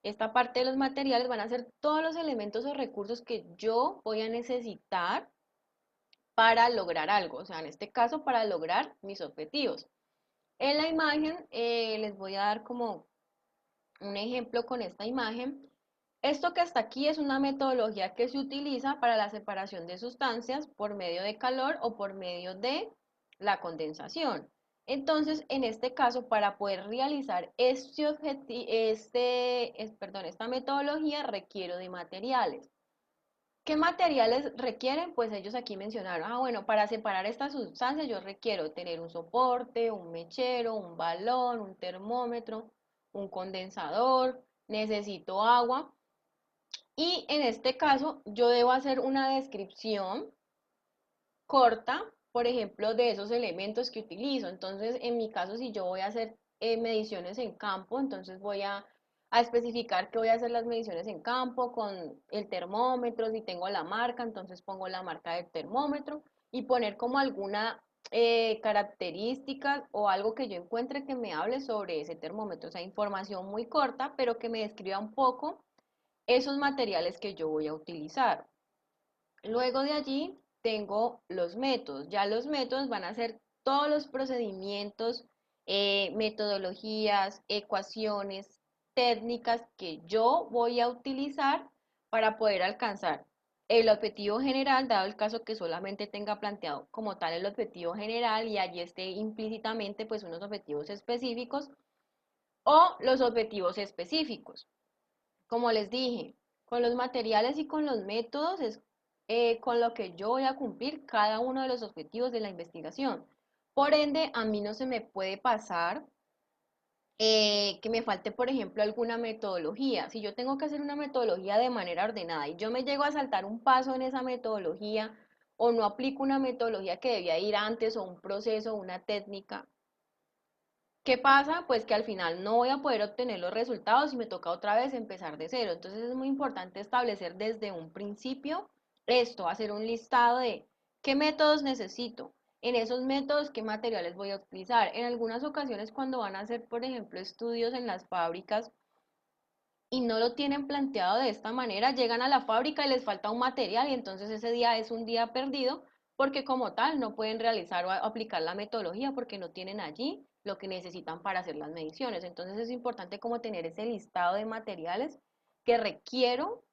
esta parte de los materiales van a ser todos los elementos o recursos que yo voy a necesitar para lograr algo, o sea, en este caso, para lograr mis objetivos. En la imagen les voy a dar como un ejemplo con esta imagen. Esto que está aquí es una metodología que se utiliza para la separación de sustancias por medio de calor o por medio de la condensación. Entonces, en este caso, para poder realizar esta metodología, requiero de materiales. ¿Qué materiales requieren? Pues ellos aquí mencionaron, bueno, para separar estas sustancias yo requiero tener un soporte, un mechero, un balón, un termómetro, un condensador, necesito agua. Y en este caso yo debo hacer una descripción corta, por ejemplo, de esos elementos que utilizo. Entonces, en mi caso, si yo voy a hacer mediciones en campo, entonces voy a especificar que voy a hacer las mediciones en campo con el termómetro, si tengo la marca, entonces pongo la marca del termómetro y poner como alguna característica o algo que yo encuentre que me hable sobre ese termómetro, o sea, información muy corta, pero que me describa un poco esos materiales que yo voy a utilizar. Luego de allí tengo los métodos. Ya los métodos van a ser todos los procedimientos, metodologías, ecuaciones, técnicas que yo voy a utilizar para poder alcanzar el objetivo general, dado el caso que solamente tenga planteado como tal el objetivo general y allí esté implícitamente pues unos objetivos específicos o los objetivos específicos. Como les dije, con los materiales y con los métodos es con lo que yo voy a cumplir cada uno de los objetivos de la investigación. Por ende, a mí no se me puede pasar que me falte, por ejemplo, alguna metodología. Si yo tengo que hacer una metodología de manera ordenada y yo me llego a saltar un paso en esa metodología o no aplico una metodología que debía ir antes o un proceso o una técnica, ¿qué pasa? Pues que al final no voy a poder obtener los resultados y me toca otra vez empezar de cero. Entonces es muy importante establecer desde un principio esto, hacer un listado de qué métodos necesito, en esos métodos qué materiales voy a utilizar. En algunas ocasiones cuando van a hacer, por ejemplo, estudios en las fábricas y no lo tienen planteado de esta manera, llegan a la fábrica y les falta un material y entonces ese día es un día perdido porque como tal no pueden realizar o aplicar la metodología porque no tienen allí lo que necesitan para hacer las mediciones. Entonces es importante como tener ese listado de materiales que requiero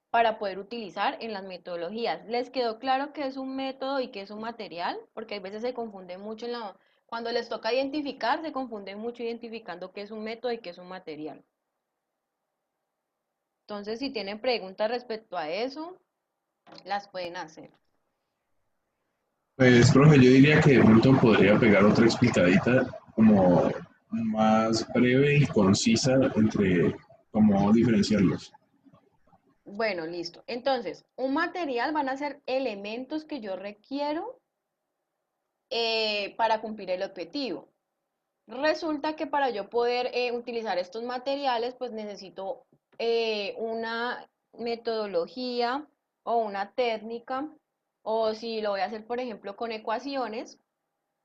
para poder utilizar en las metodologías. ¿Les quedó claro qué es un método y qué es un material? Porque a veces se confunden mucho cuando les toca identificar, se confunden mucho identificando qué es un método y qué es un material. Entonces, si tienen preguntas respecto a eso, las pueden hacer. Pues, profe, yo diría que de pronto podría pegar otra explicadita como más breve y concisa entre cómo diferenciarlos. Bueno, listo. Entonces, un material van a ser elementos que yo requiero para cumplir el objetivo. Resulta que para yo poder utilizar estos materiales, pues necesito una metodología o una técnica, o si lo voy a hacer, por ejemplo, con ecuaciones,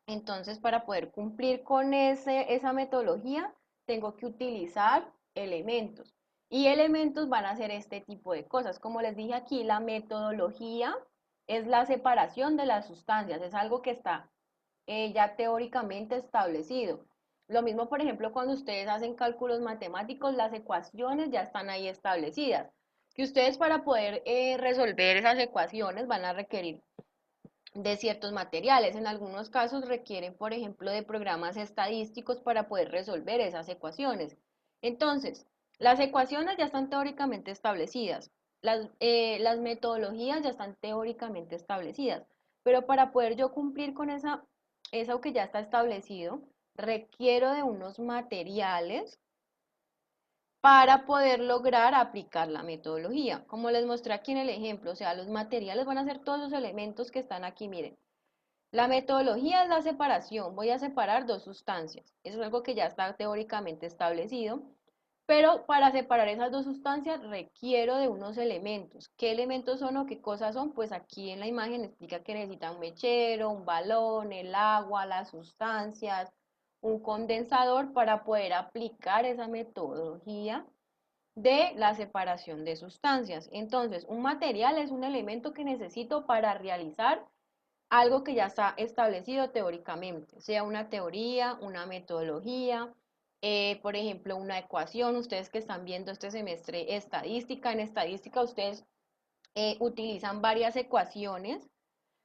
entonces para poder cumplir con esa metodología, tengo que utilizar elementos. Y elementos van a ser este tipo de cosas. Como les dije aquí, la metodología es la separación de las sustancias, es algo que está ya teóricamente establecido. Lo mismo, por ejemplo, cuando ustedes hacen cálculos matemáticos, las ecuaciones ya están ahí establecidas. Que ustedes para poder resolver esas ecuaciones van a requerir de ciertos materiales. En algunos casos requieren, por ejemplo, de programas estadísticos para poder resolver esas ecuaciones. Entonces, las ecuaciones ya están teóricamente establecidas, las metodologías ya están teóricamente establecidas, pero para poder yo cumplir con eso que ya está establecido, requiero de unos materiales para poder lograr aplicar la metodología. Como les mostré aquí en el ejemplo, o sea, los materiales van a ser todos los elementos que están aquí, miren. La metodología es la separación, voy a separar dos sustancias. Eso es algo que ya está teóricamente establecido, pero para separar esas dos sustancias requiero de unos elementos. ¿Qué elementos son o qué cosas son? Pues aquí en la imagen explica que necesita un mechero, un balón, el agua, las sustancias, un condensador para poder aplicar esa metodología de la separación de sustancias. Entonces, un material es un elemento que necesito para realizar algo que ya está establecido teóricamente, sea una teoría, una metodología, por ejemplo, una ecuación. Ustedes que están viendo este semestre estadística, en estadística ustedes utilizan varias ecuaciones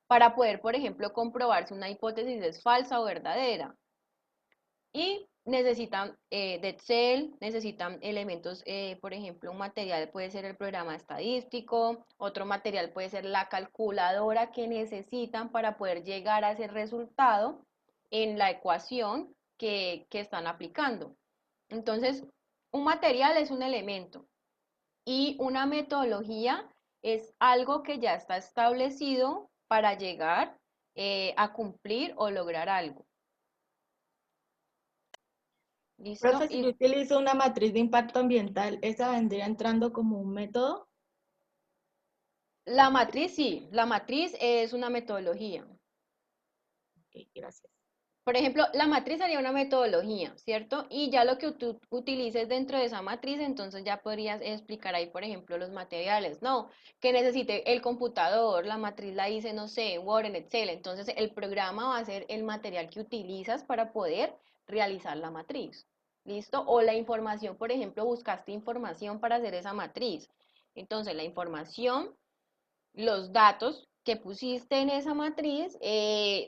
para poder, por ejemplo, comprobar si una hipótesis es falsa o verdadera. Y necesitan de Excel, necesitan elementos, por ejemplo, un material puede ser el programa estadístico, otro material puede ser la calculadora que necesitan para poder llegar a ese resultado en la ecuación que están aplicando. Entonces, un material es un elemento y una metodología es algo que ya está establecido para llegar a cumplir o lograr algo. ¿Listo? Profe, si yo utilizo una matriz de impacto ambiental, ¿esa vendría entrando como un método? La matriz, sí, la matriz es una metodología. Ok, gracias. Por ejemplo, la matriz sería una metodología, ¿cierto? Y ya lo que tú utilices dentro de esa matriz, entonces ya podrías explicar ahí, por ejemplo, los materiales, ¿no? Que necesite el computador, la matriz la hice, no sé, Word, en Excel, entonces el programa va a ser el material que utilizas para poder realizar la matriz, ¿listo? O la información, por ejemplo, buscaste información para hacer esa matriz. Entonces, la información, los datos que pusiste en esa matriz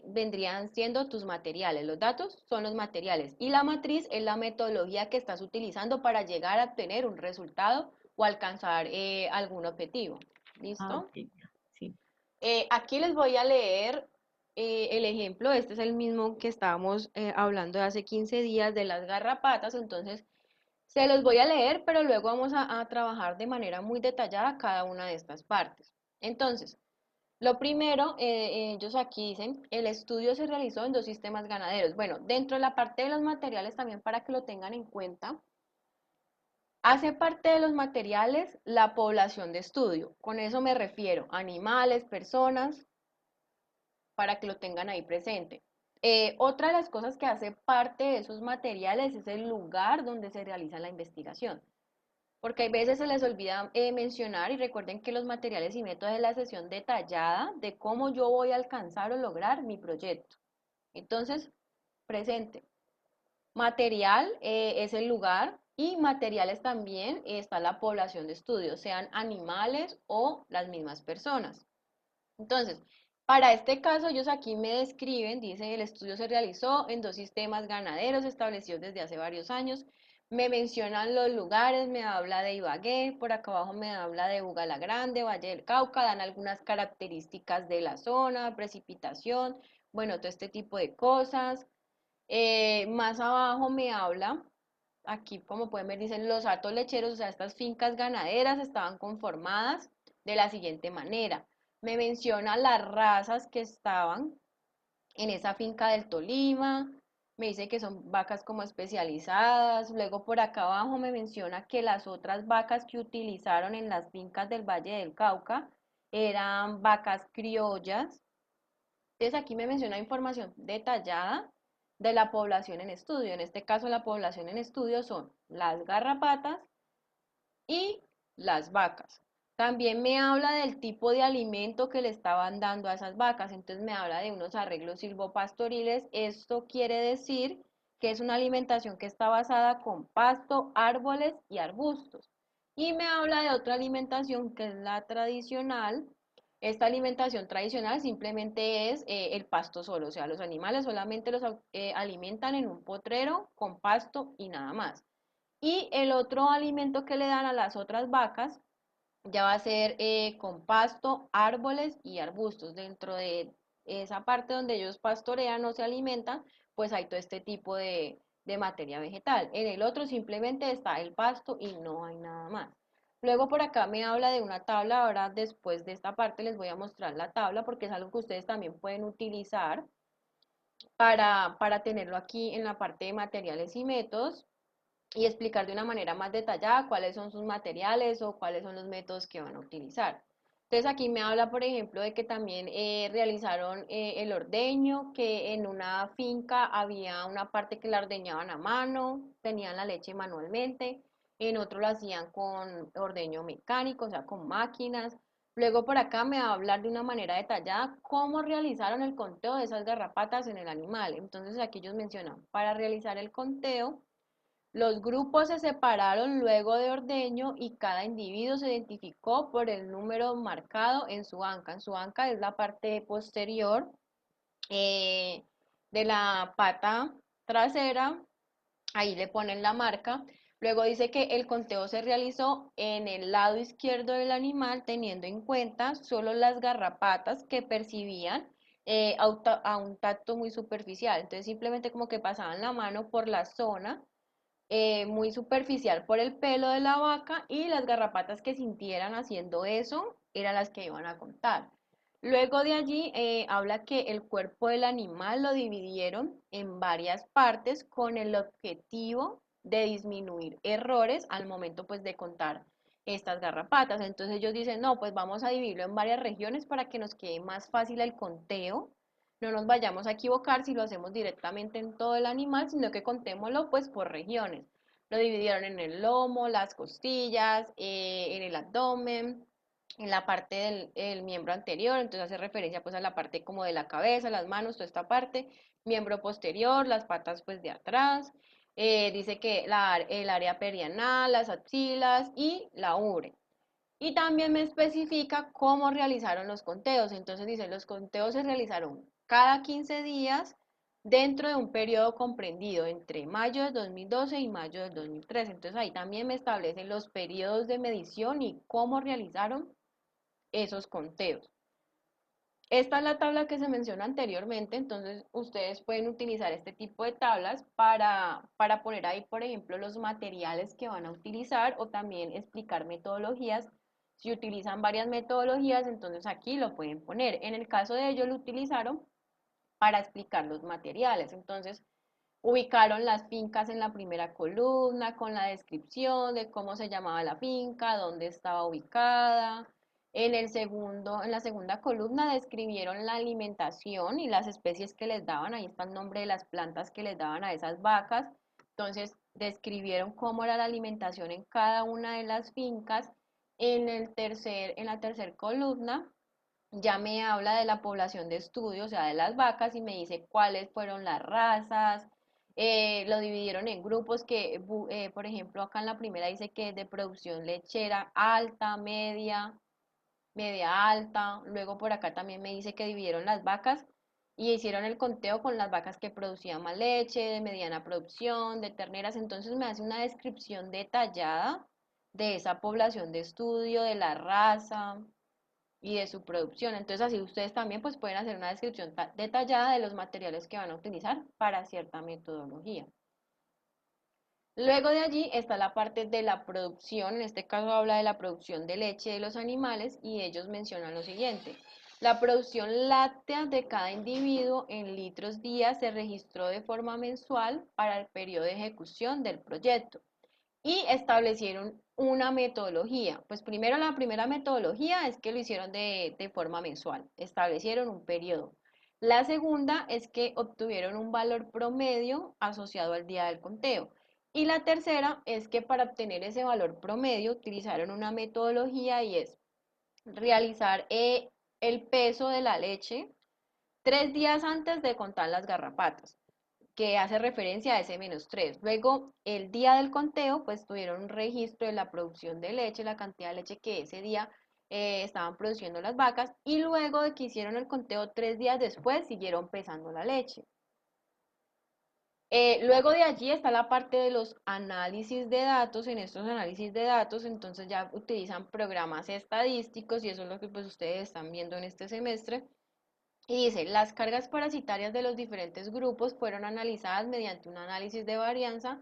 vendrían siendo tus materiales. Los datos son los materiales y la matriz es la metodología que estás utilizando para llegar a obtener un resultado o alcanzar algún objetivo. Ah, ¿Listo? ok, ya, sí. Aquí les voy a leer el ejemplo. Este es el mismo que estábamos hablando de hace 15 días de las garrapatas. Entonces, se los voy a leer, pero luego vamos a trabajar de manera muy detallada cada una de estas partes. Entonces, lo primero, ellos aquí dicen, el estudio se realizó en 2 sistemas ganaderos. Bueno, dentro de la parte de los materiales, también para que lo tengan en cuenta, hace parte de los materiales la población de estudio. Con eso me refiero, animales, personas, para que lo tengan ahí presente. Otra de las cosas que hace parte de esos materiales es el lugar donde se realiza la investigación. Porque hay veces se les olvida mencionar, y recuerden que los materiales y métodos es la sesión detallada de cómo yo voy a alcanzar o lograr mi proyecto. Entonces, presente. Material es el lugar y materiales también está la población de estudio, sean animales o las mismas personas. Entonces, para este caso, ellos aquí me describen, dice, el estudio se realizó en 2 sistemas ganaderos establecidos desde hace varios años. Me mencionan los lugares, me habla de Ibagué, por acá abajo me habla de Bugala Grande, Valle del Cauca, dan algunas características de la zona, precipitación, bueno, todo este tipo de cosas. Más abajo me habla, aquí como pueden ver, dicen los hatos lecheros, o sea, estas fincas ganaderas estaban conformadas de la siguiente manera. Me menciona las razas que estaban en esa finca del Tolima, me dice que son vacas como especializadas, luego por acá abajo me menciona que las otras vacas que utilizaron en las fincas del Valle del Cauca eran vacas criollas. Entonces aquí me menciona información detallada de la población en estudio. En este caso la población en estudio son las garrapatas y las vacas. También me habla del tipo de alimento que le estaban dando a esas vacas. Entonces me habla de unos arreglos silvopastoriles. Esto quiere decir que es una alimentación que está basada con pasto, árboles y arbustos. Y me habla de otra alimentación que es la tradicional. Esta alimentación tradicional simplemente es el pasto solo, o sea, los animales solamente los alimentan en un potrero con pasto y nada más. Y el otro alimento que le dan a las otras vacas ya va a ser con pasto, árboles y arbustos. Dentro de esa parte donde ellos pastorean o se alimentan, pues hay todo este tipo de materia vegetal. En el otro simplemente está el pasto y no hay nada más. Luego por acá me habla de una tabla. Ahora después de esta parte les voy a mostrar la tabla porque es algo que ustedes también pueden utilizar para tenerlo aquí en la parte de materiales y métodos y explicar de una manera más detallada cuáles son sus materiales o cuáles son los métodos que van a utilizar. Entonces aquí me habla, por ejemplo, de que también realizaron el ordeño, que en una finca había una parte que la ordeñaban a mano, tenían la leche manualmente, en otro lo hacían con ordeño mecánico, o sea, con máquinas. Luego por acá me va a hablar de una manera detallada cómo realizaron el conteo de esas garrapatas en el animal. Entonces aquí ellos mencionan, para realizar el conteo, los grupos se separaron luego de ordeño y cada individuo se identificó por el número marcado en su anca. En su anca es la parte posterior eh, de la pata trasera, ahí le ponen la marca. Luego dice que el conteo se realizó en el lado izquierdo del animal, teniendo en cuenta solo las garrapatas que percibían a un tacto muy superficial. Entonces simplemente como que pasaban la mano por la zona muy superficial por el pelo de la vaca y las garrapatas que sintieran haciendo eso eran las que iban a contar. Luego de allí habla que el cuerpo del animal lo dividieron en varias partes con el objetivo de disminuir errores al momento pues de contar estas garrapatas. Entonces ellos dicen, no, pues vamos a dividirlo en varias regiones para que nos quede más fácil el conteo, no nos vayamos a equivocar si lo hacemos directamente en todo el animal, sino que contémoslo pues por regiones. Lo dividieron en el lomo, las costillas, en el abdomen, en la parte del el miembro anterior, entonces hace referencia pues a la parte como de la cabeza, las manos, toda esta parte, miembro posterior, las patas pues de atrás, dice que el área perianal, las axilas y la ubre. Y también me especifica cómo realizaron los conteos, entonces dice, los conteos se realizaron cada 15 días dentro de un periodo comprendido entre mayo del 2012 y mayo del 2013. Entonces ahí también me establecen los periodos de medición y cómo realizaron esos conteos. Esta es la tabla que se menciona anteriormente, entonces ustedes pueden utilizar este tipo de tablas para poner ahí, por ejemplo, los materiales que van a utilizar o también explicar metodologías. Si utilizan varias metodologías, entonces aquí lo pueden poner. En el caso de ellos lo utilizaron para explicar los materiales, entonces ubicaron las fincas en la primera columna con la descripción de cómo se llamaba la finca, dónde estaba ubicada. En la segunda columna describieron la alimentación y las especies que les daban, ahí está el nombre de las plantas que les daban a esas vacas. Entonces, describieron cómo era la alimentación en cada una de las fincas. En la tercera columna ya me habla de la población de estudio, o sea, de las vacas, y me dice cuáles fueron las razas. Lo dividieron en grupos que, por ejemplo, acá en la primera dice que es de producción lechera alta, media, media alta. Luego por acá también me dice que dividieron las vacas y hicieron el conteo con las vacas que producían más leche, de mediana producción, de terneras. Entonces me hace una descripción detallada de esa población de estudio, de la raza y de su producción. Entonces así ustedes también pues pueden hacer una descripción detallada de los materiales que van a utilizar para cierta metodología. Luego de allí está la parte de la producción, en este caso habla de la producción de leche de los animales y ellos mencionan lo siguiente. La producción láctea de cada individuo en litros día se registró de forma mensual para el periodo de ejecución del proyecto y establecieron una metodología. Pues primero la primera metodología es que lo hicieron de forma mensual, establecieron un periodo. La segunda es que obtuvieron un valor promedio asociado al día del conteo. Y la tercera es que para obtener ese valor promedio utilizaron una metodología y es realizar el peso de la leche 3 días antes de contar las garrapatas, que hace referencia a ese -3. Luego, el día del conteo, pues tuvieron un registro de la producción de leche, la cantidad de leche que ese día estaban produciendo las vacas, y luego de que hicieron el conteo 3 días después, siguieron pesando la leche. Luego de allí está la parte de los análisis de datos. En estos análisis de datos, entonces ya utilizan programas estadísticos y eso es lo que pues ustedes están viendo en este semestre. Y dice, las cargas parasitarias de los diferentes grupos fueron analizadas mediante un análisis de varianza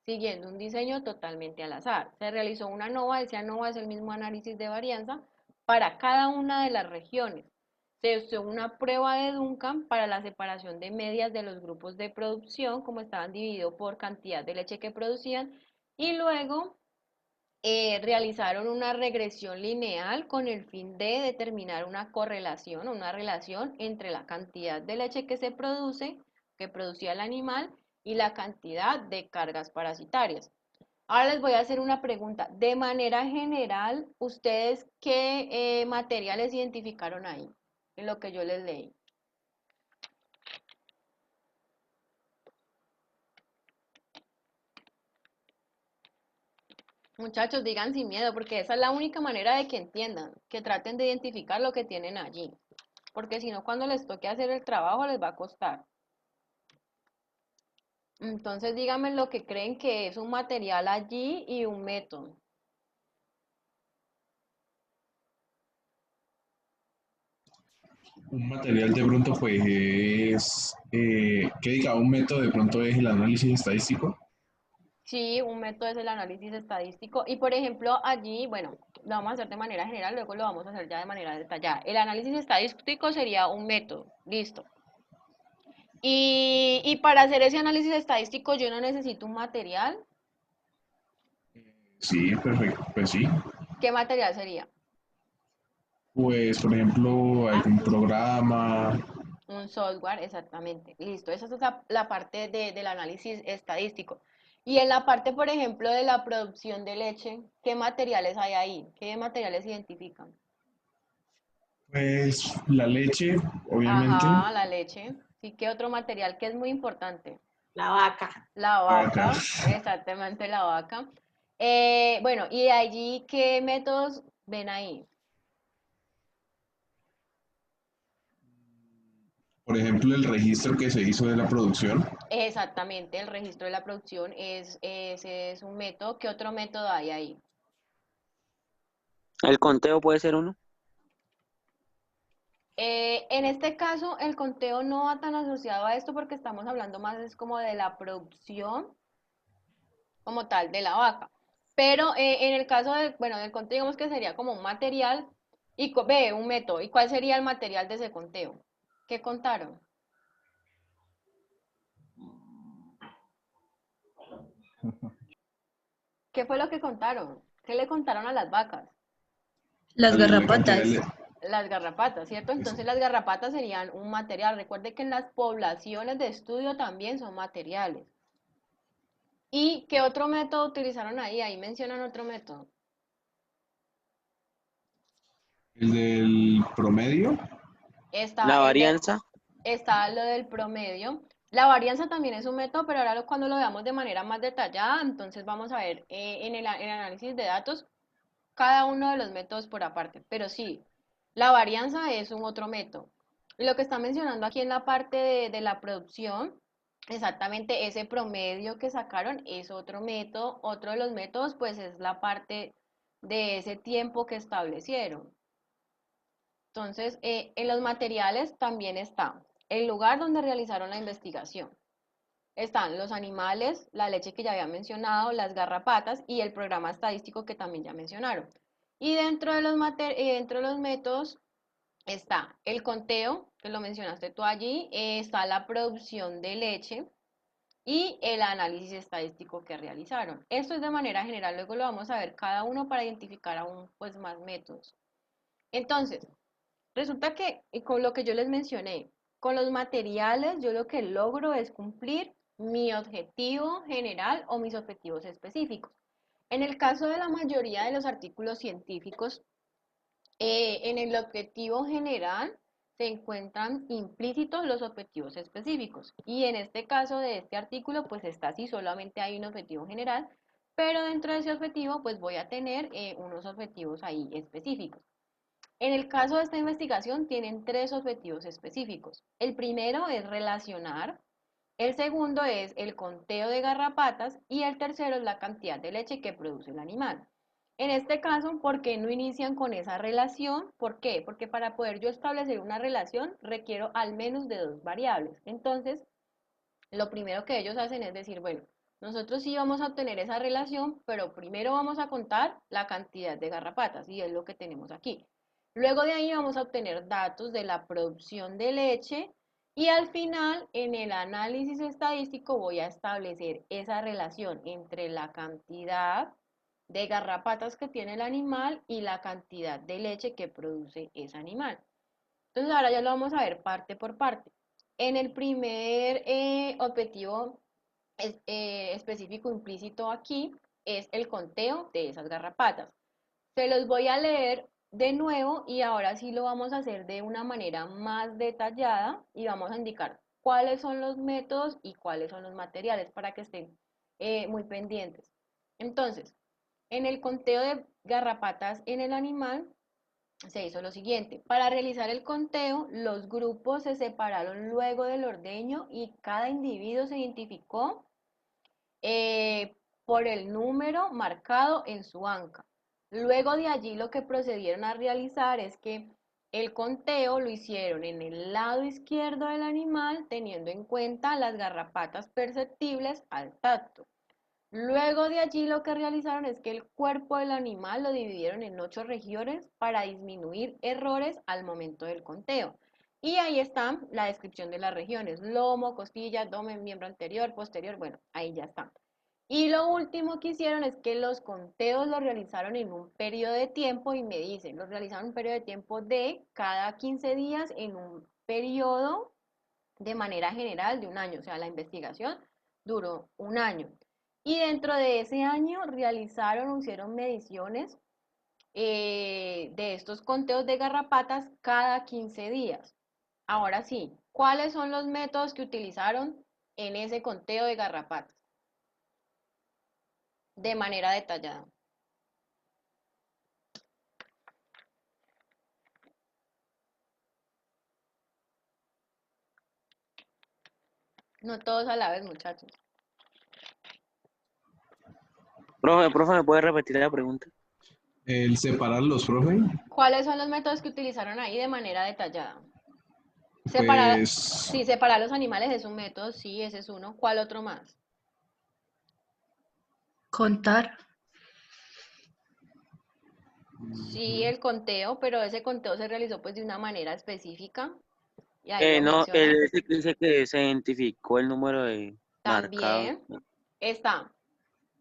siguiendo un diseño totalmente al azar. Se realizó una ANOVA, ese ANOVA es el mismo análisis de varianza para cada una de las regiones. Se usó una prueba de Duncan para la separación de medias de los grupos de producción, como estaban divididos por cantidad de leche que producían, y luego realizaron una regresión lineal con el fin de determinar una correlación o una relación entre la cantidad de leche que se produce, que producía el animal, y la cantidad de cargas parasitarias. Ahora les voy a hacer una pregunta. De manera general, ¿ustedes qué materiales identificaron ahí? En lo que yo les leí. Muchachos, digan sin miedo, porque esa es la única manera de que entiendan, que traten de identificar lo que tienen allí, porque si no, cuando les toque hacer el trabajo les va a costar. Entonces, díganme lo que creen que es un material allí y un método. Un material de pronto pues es, que diga, un método de pronto es el análisis estadístico. Sí, un método es el análisis estadístico. Y por ejemplo, allí, bueno, lo vamos a hacer de manera general, luego lo vamos a hacer ya de manera detallada. El análisis estadístico sería un método, listo. Y para hacer ese análisis estadístico yo no necesito un material. Sí, perfecto. Pues sí. ¿Qué material sería? Pues, por ejemplo, algún programa. Un software, exactamente. Listo, esa es la parte del análisis estadístico. Y en la parte, por ejemplo, de la producción de leche, ¿qué materiales hay ahí? ¿Qué materiales se identifican? Pues la leche, obviamente. Ajá, la leche. Sí, ¿qué otro material que es muy importante? La vaca. La Vaca. vaca, exactamente la vaca. Bueno, y de allí, ¿qué métodos ven ahí? Por ejemplo, el registro que se hizo de la producción. Exactamente, el registro de la producción ese es un método. ¿Qué otro método hay ahí? El conteo puede ser uno. En este caso, el conteo no va tan asociado a esto porque estamos hablando más es como de la producción como tal de la vaca. Pero en el caso bueno, del conteo, digamos que sería como un material y ve, un método. ¿Y cuál sería el material de ese conteo? ¿Qué contaron? ¿Qué fue lo que contaron? ¿Qué le contaron a las vacas? Las La cantidad garrapatas. Las garrapatas, ¿cierto? Entonces las garrapatas serían un material. Recuerde que en las poblaciones de estudio también son materiales. ¿Y qué otro método utilizaron ahí? Ahí mencionan otro método. el del promedio. Está La el de, varianza. está lo del promedio. La varianza también es un método, pero ahora cuando lo veamos de manera más detallada, entonces vamos a ver en el análisis de datos cada uno de los métodos por aparte. Pero sí, la varianza es un otro método. Y lo que está mencionando aquí en la parte de la producción, exactamente ese promedio que sacaron es otro método. Otro de los métodos, pues, es la parte de ese tiempo que establecieron. Entonces, en los materiales también está el lugar donde realizaron la investigación. Están los animales, la leche que ya había mencionado, las garrapatas y el programa estadístico que también ya mencionaron. Y dentro de los métodos está el conteo, que lo mencionaste tú allí, está la producción de leche y el análisis estadístico que realizaron. Esto es de manera general, luego lo vamos a ver cada uno para identificar aún pues más métodos. Entonces, resulta que con lo que yo les mencioné, con los materiales yo lo que logro es cumplir mi objetivo general o mis objetivos específicos. En el caso de la mayoría de los artículos científicos, en el objetivo general se encuentran implícitos los objetivos específicos. Y en este caso de este artículo, pues está así, solamente hay un objetivo general, pero dentro de ese objetivo, pues voy a tener unos objetivos ahí específicos. En el caso de esta investigación tienen tres objetivos específicos. El primero es relacionar, el segundo es el conteo de garrapatas y el tercero es la cantidad de leche que produce el animal. En este caso, ¿por qué no inician con esa relación? ¿Por qué? Porque para poder yo establecer una relación requiero al menos de dos variables. Entonces, lo primero que ellos hacen es decir, bueno, nosotros sí vamos a obtener esa relación, pero primero vamos a contar la cantidad de garrapatas y es lo que tenemos aquí. Luego de ahí vamos a obtener datos de la producción de leche y al final en el análisis estadístico voy a establecer esa relación entre la cantidad de garrapatas que tiene el animal y la cantidad de leche que produce ese animal. Entonces ahora ya lo vamos a ver parte por parte. En el primer objetivo específico implícito aquí es el conteo de esas garrapatas. Se los voy a leer de nuevo y ahora sí lo vamos a hacer de una manera más detallada y vamos a indicar cuáles son los métodos y cuáles son los materiales para que estén muy pendientes. Entonces, en el conteo de garrapatas en el animal, se hizo lo siguiente. Para realizar el conteo, los grupos se separaron luego del ordeño y cada individuo se identificó por el número marcado en su anca. Luego de allí lo que procedieron a realizar es que el conteo lo hicieron en el lado izquierdo del animal teniendo en cuenta las garrapatas perceptibles al tacto. Luego de allí lo que realizaron es que el cuerpo del animal lo dividieron en 8 regiones para disminuir errores al momento del conteo. Y ahí está la descripción de las regiones: lomo, costilla, abdomen, miembro anterior, posterior, bueno, ahí ya está. Y lo último que hicieron es que los conteos los realizaron en un periodo de tiempo, y me dicen, los realizaron en un periodo de tiempo de cada 15 días en un periodo de manera general de un año. O sea, la investigación duró un año. Y dentro de ese año hicieron mediciones de estos conteos de garrapatas cada 15 días. Ahora sí, ¿cuáles son los métodos que utilizaron en ese conteo de garrapatas de manera detallada? No todos a la vez, muchachos. Profe, ¿me puede repetir la pregunta? El separarlos, profe, ¿Cuáles son los métodos que utilizaron ahí de manera detallada? pues Sí, separar los animales es un método, sí, ese es uno. ¿Cuál otro más? Contar. Sí, el conteo, pero ese conteo se realizó pues de una manera específica, y ahí lo No, mencionan. ese que dice que se identificó el número de marcado. También está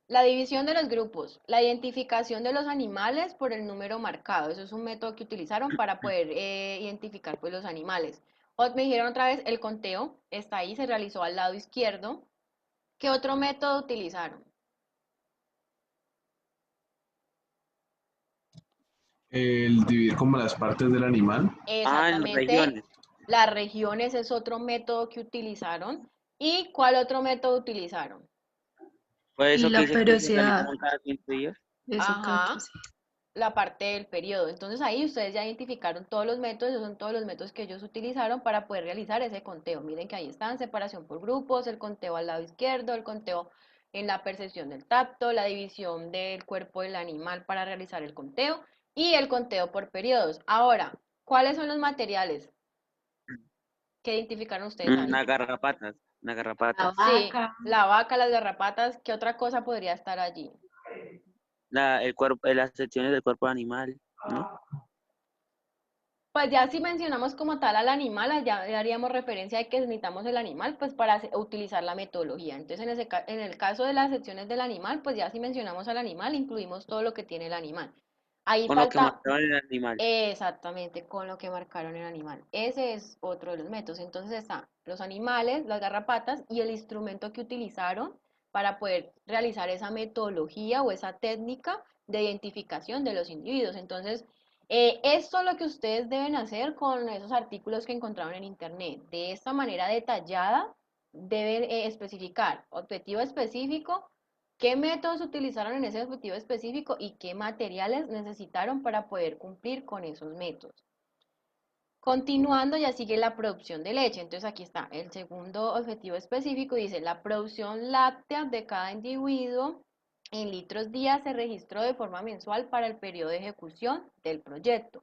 la división de los grupos, la identificación de los animales por el número marcado. Eso es un método que utilizaron para poder identificar pues los animales. O me dijeron otra vez, el conteo está ahí, se realizó al lado izquierdo. ¿Qué otro método utilizaron? el dividir como las partes del animal. En las Exactamente, regiones. las regiones es otro método que utilizaron. ¿Y cuál otro método utilizaron? Pues Y eso que la dice que se periodicidad. realizaban cada 15 días. Eso cada Ajá, 15. la parte del periodo. Entonces ahí ustedes ya identificaron todos los métodos, esos son todos los métodos que ellos utilizaron para poder realizar ese conteo. Miren que ahí están: separación por grupos, el conteo al lado izquierdo, el conteo en la percepción del tacto, la división del cuerpo del animal para realizar el conteo, y el conteo por periodos. Ahora, ¿cuáles son los materiales que identificaron ustedes ahí? Las garrapatas. Las La garrapatas. Sí, vaca. la vaca, las garrapatas. ¿Qué otra cosa podría estar allí? El cuerpo, las secciones del cuerpo animal, ¿no? Pues ya si mencionamos como tal al animal, ya haríamos referencia de que necesitamos el animal pues para utilizar la metodología. Entonces en el caso de las secciones del animal, pues ya si mencionamos al animal, incluimos todo lo que tiene el animal. Ahí Con lo que falta marcaban el animal. exactamente con lo que marcaron el animal. Ese es otro de los métodos. Entonces están los animales, las garrapatas y el instrumento que utilizaron para poder realizar esa metodología o esa técnica de identificación de los individuos. Entonces, esto es lo que ustedes deben hacer con esos artículos que encontraron en internet. De esta manera detallada, deben especificar objetivo específico, qué métodos utilizaron en ese objetivo específico y qué materiales necesitaron para poder cumplir con esos métodos. Continuando, ya sigue la producción de leche. Entonces aquí está el segundo objetivo específico. Dice: la producción láctea de cada individuo en litros día se registró de forma mensual para el periodo de ejecución del proyecto.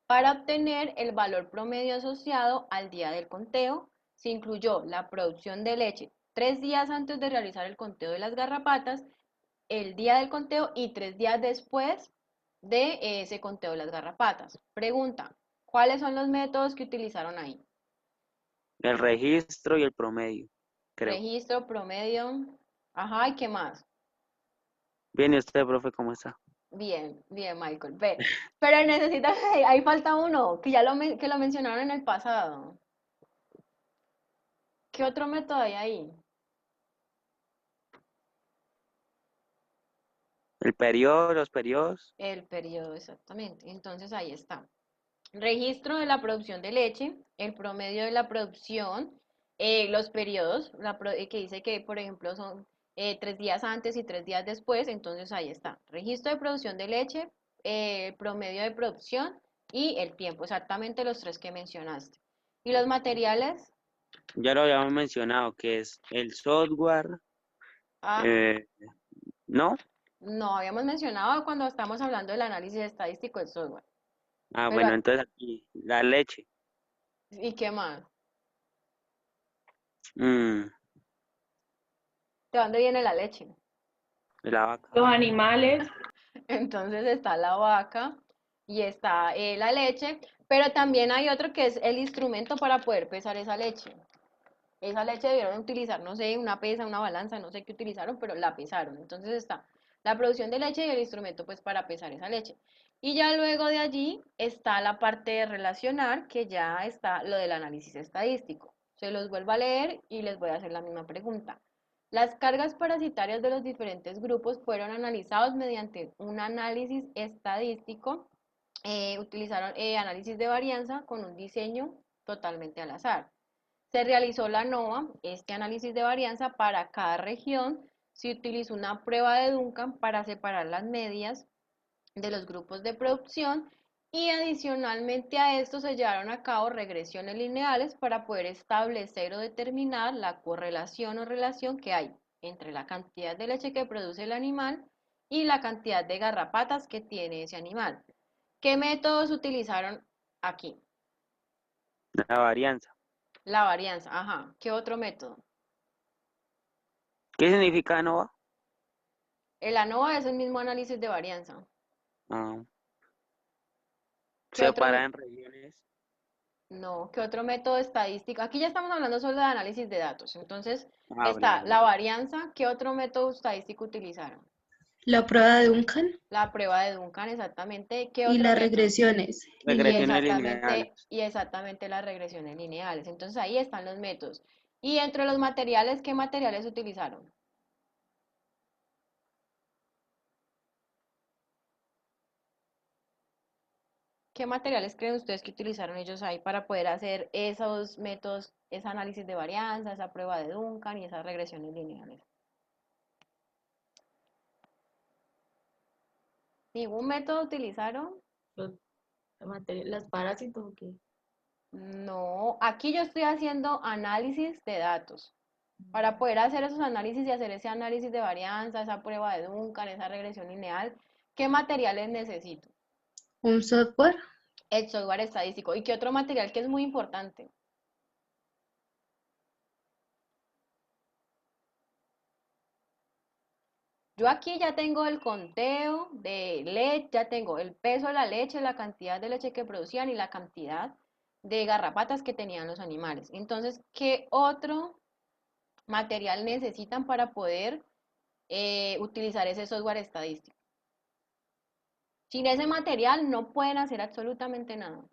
Para obtener el valor promedio asociado al día del conteo, se incluyó la producción de leche 3 días antes de realizar el conteo de las garrapatas, el día del conteo y 3 días después de ese conteo de las garrapatas. Pregunta: ¿cuáles son los métodos que utilizaron ahí? El registro y el promedio, creo. Registro, promedio. Ajá, ¿y qué más? Bien, ¿y usted, profe, cómo está? Bien, bien, Michael. Ve, pero necesita, ahí falta uno, que ya que lo mencionaron en el pasado. ¿Qué otro método hay ahí? El periodo, los periodos. El periodo, exactamente. Entonces ahí está: registro de la producción de leche, el promedio de la producción, los periodos, que dice que, por ejemplo, son 3 días antes y 3 días después. Entonces ahí está: registro de producción de leche, promedio de producción y el tiempo, exactamente los tres que mencionaste. ¿Y los materiales? Ya lo habíamos mencionado, que es el software. Ah, eh, ¿No? no, habíamos mencionado cuando estamos hablando del análisis estadístico del software. Pero, Bueno, entonces aquí, la leche. ¿y qué más? Mm, ¿De dónde viene la leche? De la vaca. Los animales, Entonces está la vaca y está la leche, pero también hay otro que es el instrumento para poder pesar esa leche. Esa leche debieron utilizar, no sé, una pesa, una balanza, no sé qué utilizaron, pero la pesaron. Entonces está la producción de leche y el instrumento pues para pesar esa leche. Y ya luego de allí está la parte de relacionar, que ya está lo del análisis estadístico. Se los vuelvo a leer y les voy a hacer la misma pregunta. Las cargas parasitarias de los diferentes grupos fueron analizados mediante un análisis estadístico. Utilizaron análisis de varianza con un diseño totalmente al azar. Se realizó la NOVA, este análisis de varianza para cada región. Se utilizó una prueba de Duncan para separar las medias de los grupos de producción y adicionalmente a esto se llevaron a cabo regresiones lineales para poder establecer o determinar la correlación o relación que hay entre la cantidad de leche que produce el animal y la cantidad de garrapatas que tiene ese animal. ¿Qué métodos utilizaron aquí? La varianza. La varianza, ajá. ¿Qué otro método? ¿Qué significa ANOVA? El ANOVA es el mismo análisis de varianza. Ah, ¿Qué otro? separar en regiones. No, ¿qué otro método estadístico? Aquí ya estamos hablando solo de análisis de datos. Entonces, Ah, está la breve. varianza. ¿Qué otro método estadístico utilizaron? La prueba de Duncan La prueba de Duncan, exactamente. ¿Qué y otro las método? regresiones Regresiones lineales. lineales. Y exactamente las regresiones lineales. Entonces, ahí están los métodos. Y entre los materiales, ¿qué materiales utilizaron? ¿Qué materiales creen ustedes que utilizaron ellos ahí para poder hacer esos métodos, ese análisis de varianza, esa prueba de Duncan y esas regresiones lineales? ¿Ningún método utilizaron? los, las parásitos, ¿o qué? No, aquí yo estoy haciendo análisis de datos. Para poder hacer esos análisis y hacer ese análisis de varianza, esa prueba de Duncan, esa regresión lineal, ¿qué materiales necesito? Un software, El software estadístico. ¿Y qué otro material que es muy importante? Yo aquí ya tengo el conteo de leche, ya tengo el peso de la leche, la cantidad de leche que producían y la cantidad de garrapatas que tenían los animales. Entonces, ¿qué otro material necesitan para poder utilizar ese software estadístico? Sin ese material no pueden hacer absolutamente nada.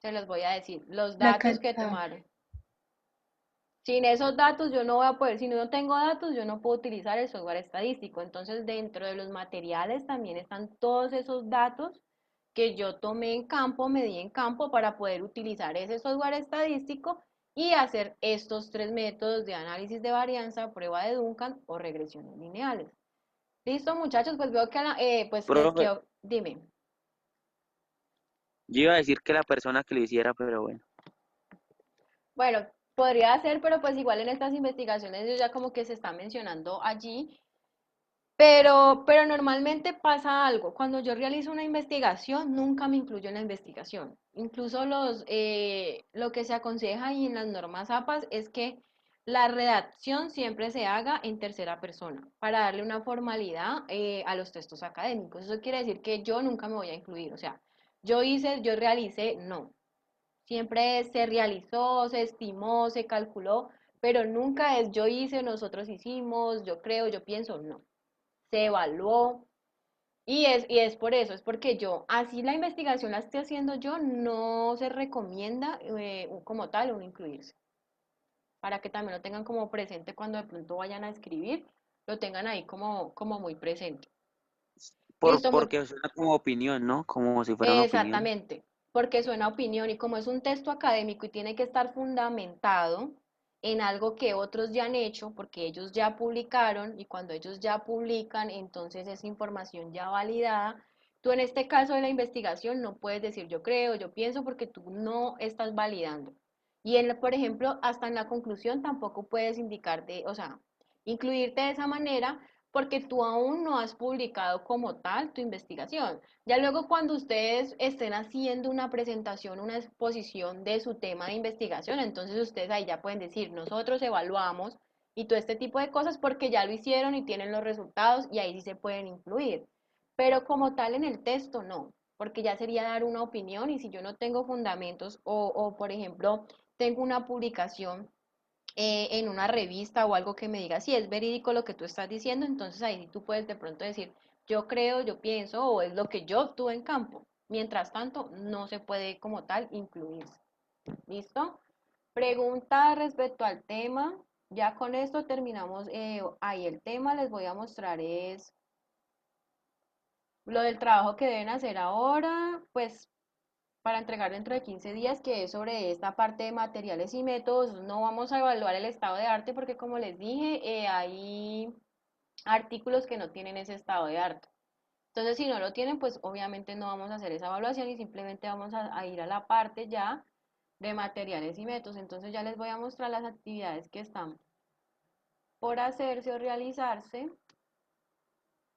Se los voy a decir, los la datos que cantidad. tomaron. Sin esos datos yo no voy a poder, si no tengo datos, yo no puedo utilizar el software estadístico. Entonces, dentro de los materiales también están todos esos datos que yo tomé en campo, medí en campo para poder utilizar ese software estadístico y hacer estos tres métodos de análisis de varianza, prueba de Duncan o regresiones lineales. Listo, muchachos, pues veo que pues les Profe, quedó, dime. yo iba a decir que la persona que lo hiciera, pero bueno. Bueno, podría ser, pero pues igual en estas investigaciones ellos ya como que se está mencionando allí. Pero normalmente pasa algo. Cuando yo realizo una investigación, nunca me incluyo en la investigación. Incluso lo que se aconseja y en las normas APAS es que la redacción siempre se haga en tercera persona para darle una formalidad a los textos académicos. Eso quiere decir que yo nunca me voy a incluir. O sea, yo hice, yo realicé, no. Siempre se realizó, se estimó, se calculó, pero nunca es yo hice, nosotros hicimos, yo creo, yo pienso, no. Se evaluó y es por eso, es porque yo, así la investigación la estoy haciendo yo, no se recomienda como tal uno incluirse, para que también lo tengan como presente cuando de pronto vayan a escribir, lo tengan ahí como muy presente. Listo, Porque suena como opinión, ¿no? Como si fuera una opinión. exactamente, porque suena opinión y como es un texto académico y tiene que estar fundamentado en algo que otros ya han hecho, porque ellos ya publicaron y cuando ellos ya publican, entonces es información ya validada. Tú en este caso de la investigación no puedes decir yo creo, yo pienso, porque tú no estás validando. Y por ejemplo, hasta en la conclusión tampoco puedes indicar o sea, incluirte de esa manera porque tú aún no has publicado como tal tu investigación. Ya luego cuando ustedes estén haciendo una presentación, una exposición de su tema de investigación, entonces ustedes ahí ya pueden decir, nosotros evaluamos y todo este tipo de cosas porque ya lo hicieron y tienen los resultados y ahí sí se pueden incluir. Pero como tal en el texto no, porque ya sería dar una opinión y si yo no tengo fundamentos o por ejemplo, tengo una publicación en una revista o algo que me diga si es verídico lo que tú estás diciendo, entonces ahí sí tú puedes de pronto decir, yo creo, yo pienso o es lo que yo obtuve en campo. Mientras tanto, no se puede como tal incluirse. ¿Listo? Pregunta respecto al tema. Ya con esto terminamos ahí el tema. Les voy a mostrar es lo del trabajo que deben hacer ahora, pues para entregar dentro de 15 días, que es sobre esta parte de materiales y métodos. No vamos a evaluar el estado de arte porque como les dije, hay artículos que no tienen ese estado de arte. Entonces, si no lo tienen, pues obviamente no vamos a hacer esa evaluación y simplemente vamos a ir a la parte ya de materiales y métodos. Entonces ya les voy a mostrar las actividades que están por hacerse o realizarse.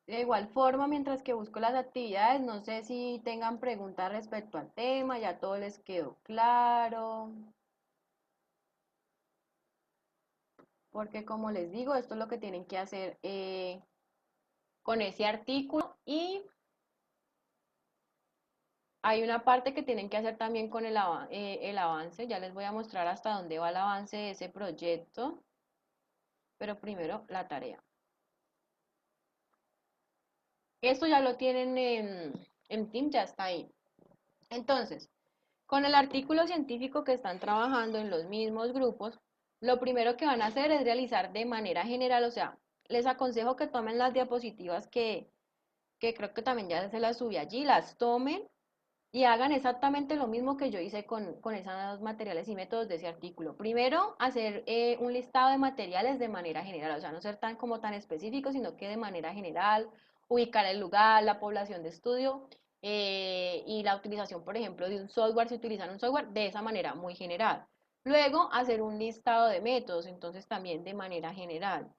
De igual forma, mientras que busco las actividades, no sé si tengan preguntas respecto al tema, ya todo les quedó claro, porque como les digo, esto es lo que tienen que hacer con ese artículo y hay una parte que tienen que hacer también con el avance, ya les voy a mostrar hasta dónde va el avance de ese proyecto, pero primero la tarea. Esto ya lo tienen en Team, ya está ahí. Entonces, con el artículo científico que están trabajando en los mismos grupos, lo primero que van a hacer es realizar de manera general, o sea, les aconsejo que tomen las diapositivas que creo que también ya se las subí allí, las tomen y hagan exactamente lo mismo que yo hice con esos materiales y métodos de ese artículo. Primero, hacer un listado de materiales de manera general, o sea, no ser tan como tan específico, sino que de manera general, ubicar el lugar, la población de estudio y la utilización, por ejemplo, de un software, si utilizan un software, de esa manera muy general. Luego, hacer un listado de métodos, entonces también de manera general.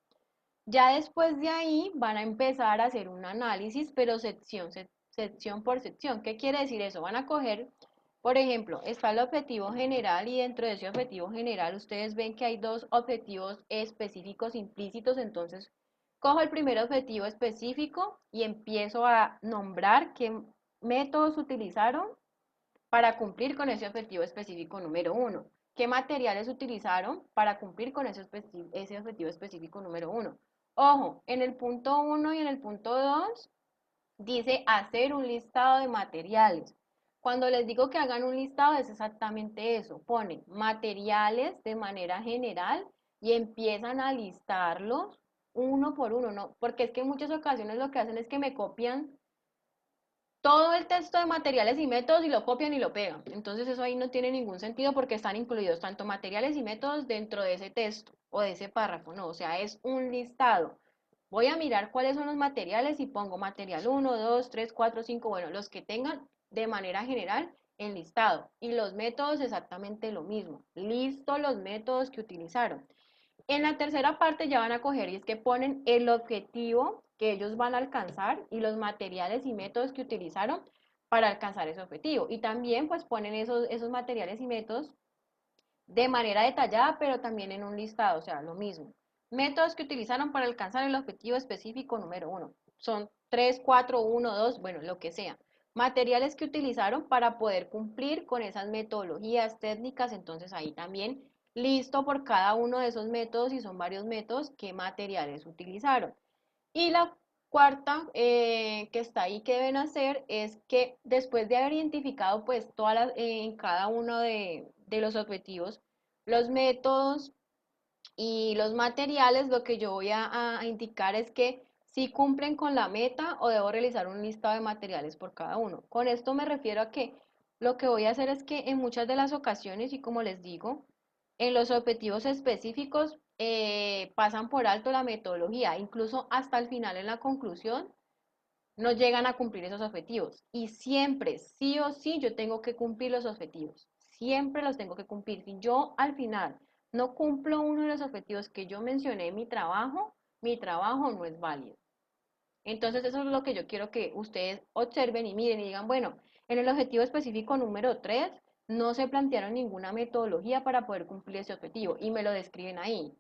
Ya después de ahí van a empezar a hacer un análisis, pero sección por sección. ¿Qué quiere decir eso? Van a coger, por ejemplo, está el objetivo general y dentro de ese objetivo general ustedes ven que hay dos objetivos específicos implícitos, entonces cojo el primer objetivo específico y empiezo a nombrar qué métodos utilizaron para cumplir con ese objetivo específico número uno. ¿Qué materiales utilizaron para cumplir con ese objetivo específico número uno? Ojo, en el punto 1 y en el punto 2 dice hacer un listado de materiales. Cuando les digo que hagan un listado es exactamente eso. Ponen materiales de manera general y empiezan a listarlos uno por uno, ¿no? Porque es que en muchas ocasiones lo que hacen es que me copian todo el texto de materiales y métodos y lo copian y lo pegan. Entonces eso ahí no tiene ningún sentido porque están incluidos tanto materiales y métodos dentro de ese texto o de ese párrafo, no, o sea, es un listado. Voy a mirar cuáles son los materiales y pongo material 1, 2, 3, 4, 5, bueno, los que tengan de manera general en listado. Y los métodos exactamente lo mismo. Listo los métodos que utilizaron. En la tercera parte ya van a coger y es que ponen el objetivo que ellos van a alcanzar y los materiales y métodos que utilizaron para alcanzar ese objetivo. Y también pues ponen esos materiales y métodos de manera detallada, pero también en un listado, o sea, lo mismo. Métodos que utilizaron para alcanzar el objetivo específico número uno. Son 3, 4, 1, 2, bueno, lo que sea. Materiales que utilizaron para poder cumplir con esas metodologías técnicas, entonces ahí también listo por cada uno de esos métodos, y son varios métodos, qué materiales utilizaron. Y la cuarta que está ahí que deben hacer es que después de haber identificado pues en cada uno de los objetivos, los métodos y los materiales, lo que yo voy a indicar es que si cumplen con la meta o debo realizar un listado de materiales por cada uno. Con esto me refiero a que lo que voy a hacer es que en muchas de las ocasiones, y como les digo, en los objetivos específicos pasan por alto la metodología, incluso hasta el final en la conclusión no llegan a cumplir esos objetivos. Y siempre, sí o sí, yo tengo que cumplir los objetivos. Siempre los tengo que cumplir. Si yo al final no cumplo uno de los objetivos que yo mencioné en mi trabajo no es válido. Entonces eso es lo que yo quiero que ustedes observen y miren y digan, bueno, en el objetivo específico número 3 no se plantearon ninguna metodología para poder cumplir ese objetivo y me lo describen ahí.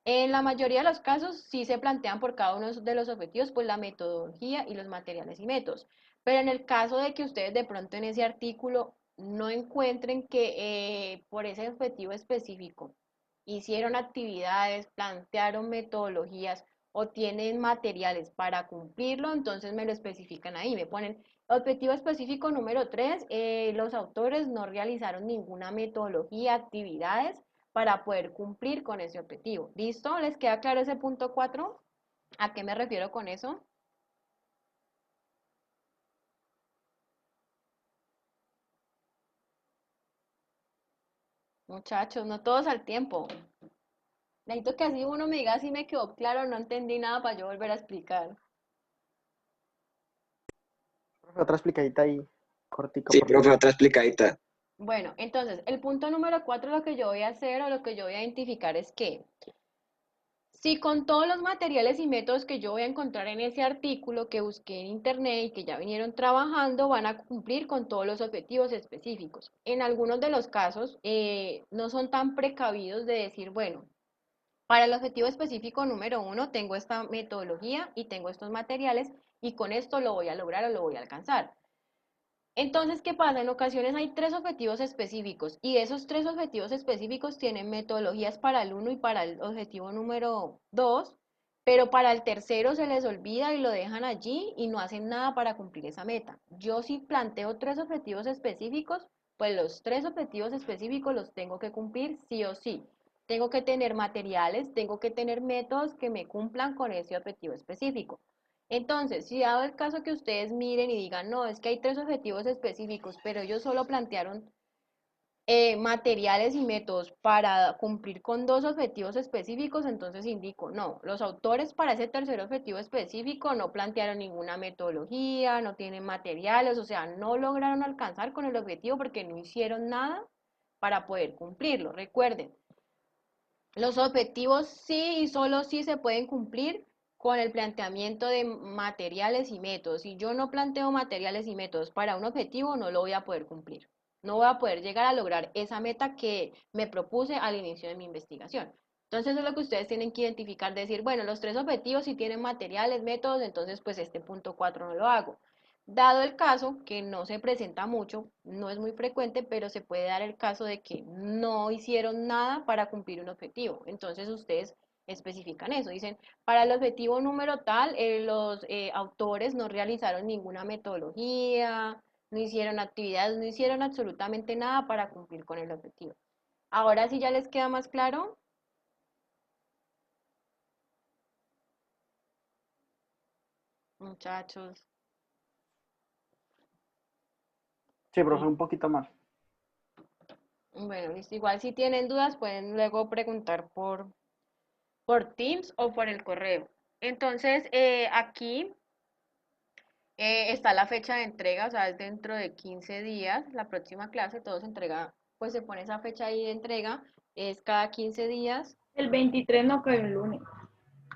En la mayoría de los casos sí se plantean por cada uno de los objetivos pues la metodología y los materiales y métodos. Pero en el caso de que ustedes de pronto en ese artículo no encuentren que por ese objetivo específico hicieron actividades, plantearon metodologías o tienen materiales para cumplirlo, entonces me lo especifican ahí, me ponen objetivo específico número 3, los autores no realizaron ninguna metodología, actividades para poder cumplir con ese objetivo. ¿Listo? ¿Les queda claro ese punto 4? ¿A qué me refiero con eso? Muchachos, no todos al tiempo. Necesito que así uno me diga si me quedó claro, no entendí nada para yo volver a explicar. Otra explicadita ahí, cortico, Sí, por profe, favor. otra explicadita. Bueno, entonces, el punto número 4 lo que yo voy a hacer o lo que yo voy a identificar es que si con todos los materiales y métodos que yo voy a encontrar en ese artículo que busqué en internet y que ya vinieron trabajando, van a cumplir con todos los objetivos específicos. En algunos de los casos no son tan precavidos de decir, bueno, para el objetivo específico número 1 tengo esta metodología y tengo estos materiales y con esto lo voy a lograr o lo voy a alcanzar. Entonces, ¿qué pasa? En ocasiones hay 3 objetivos específicos y esos 3 objetivos específicos tienen metodologías para el uno y para el objetivo número 2, pero para el tercero se les olvida y lo dejan allí y no hacen nada para cumplir esa meta. Yo si planteo 3 objetivos específicos, pues los 3 objetivos específicos los tengo que cumplir sí o sí. Tengo que tener materiales, tengo que tener métodos que me cumplan con ese objetivo específico. Entonces, si dado el caso que ustedes miren y digan, no, es que hay 3 objetivos específicos, pero ellos solo plantearon materiales y métodos para cumplir con 2 objetivos específicos, entonces indico, no, los autores para ese tercer objetivo específico no plantearon ninguna metodología, no tienen materiales, o sea, no lograron alcanzar con el objetivo porque no hicieron nada para poder cumplirlo. Recuerden, los objetivos sí y solo sí se pueden cumplir con el planteamiento de materiales y métodos. Si yo no planteo materiales y métodos para un objetivo, no lo voy a poder cumplir. No voy a poder llegar a lograr esa meta que me propuse al inicio de mi investigación. Entonces, eso es lo que ustedes tienen que identificar, decir, bueno, los 3 objetivos si tienen materiales, métodos, entonces pues este punto 4 no lo hago. Dado el caso, que no se presenta mucho, no es muy frecuente, pero se puede dar el caso de que no hicieron nada para cumplir un objetivo. Entonces ustedes especifican eso, dicen, para el objetivo número tal, los autores no realizaron ninguna metodología, no hicieron actividades, no hicieron absolutamente nada para cumplir con el objetivo. Ahora sí ya les queda más claro, muchachos. Sí, profe, un poquito más. Bueno, listo. Igual si tienen dudas pueden luego preguntar por Teams o por el correo. Entonces, aquí está la fecha de entrega, o sea, es dentro de 15 días, la próxima clase, todo se entrega, pues se pone esa fecha ahí de entrega, es cada 15 días. El 23 no cae un lunes.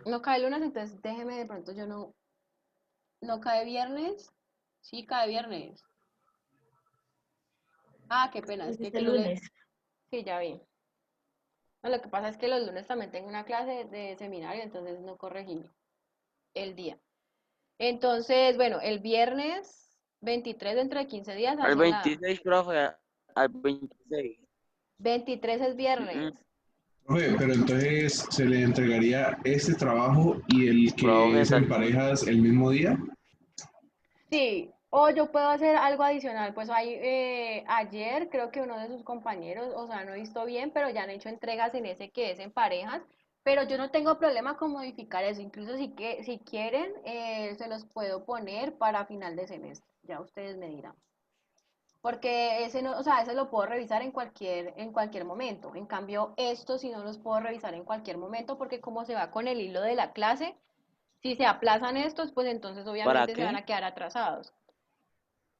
No cae lunes, entonces déjeme de pronto, yo no cae viernes, sí cae viernes. Ah, qué pena, es que Dijiste aquí no le, lunes. sí, ya vi. No, lo que pasa es que los lunes también tengo una clase de seminario, entonces no corregí el día. Entonces, bueno, el viernes 23 dentro de 15 días Al hacen la... 26, profe, al 26. 23 es Mm, viernes. Profe, pero entonces se le entregaría este trabajo y el que Profe, es en parejas el mismo día. Sí, o yo puedo hacer algo adicional. Pues hay, ayer creo que uno de sus compañeros, o sea, no he visto bien, pero ya han hecho entregas en ese que es en parejas. Pero yo no tengo problema con modificar eso. Incluso si quieren, se los puedo poner para final de semestre. Ya ustedes me dirán. Porque ese no, o sea, ese lo puedo revisar en cualquier momento. En cambio, estos sí no los puedo revisar en cualquier momento porque como se va con el hilo de la clase, si se aplazan estos, pues entonces ¿para obviamente se van qué? a quedar atrasados.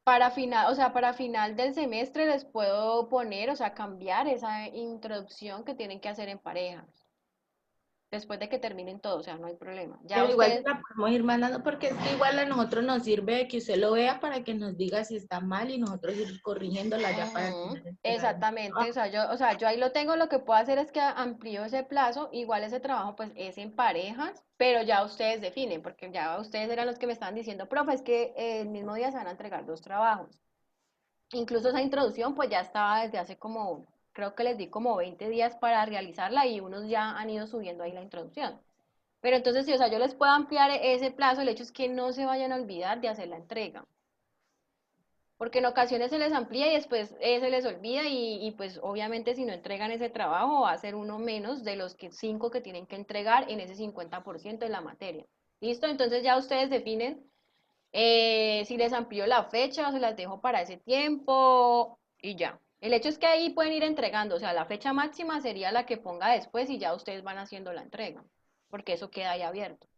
Para final, o sea, para final del semestre les puedo poner, o sea, cambiar esa introducción que tienen que hacer en parejas. después de que terminen todo, o sea, no hay problema. Ya Pero igual se ustedes, la podemos ir mandando porque es que igual a nosotros nos sirve que usted lo vea para que nos diga si está mal y nosotros ir corrigiéndola ya para al ujú, final entregar un exactamente, trabajo. o sea, yo ahí lo tengo, lo que puedo hacer es que amplío ese plazo, igual ese trabajo pues es en parejas, pero ya ustedes definen, porque ya ustedes eran los que me estaban diciendo, profe, es que el mismo día se van a entregar dos trabajos. Incluso esa introducción pues ya estaba desde hace como, creo que les di como 20 días para realizarla y unos ya han ido subiendo ahí la introducción. Pero entonces sí, o sea, yo les puedo ampliar ese plazo, el hecho es que no se vayan a olvidar de hacer la entrega, porque en ocasiones se les amplía y después se les olvida y pues obviamente si no entregan ese trabajo va a ser uno menos de los que 5 que tienen que entregar en ese 50% de la materia. ¿Listo? Entonces ya ustedes definen si les amplío la fecha o se las dejo para ese tiempo y ya. El hecho es que ahí pueden ir entregando, o sea, la fecha máxima sería la que ponga después y ya ustedes van haciendo la entrega, porque eso queda ahí abierto.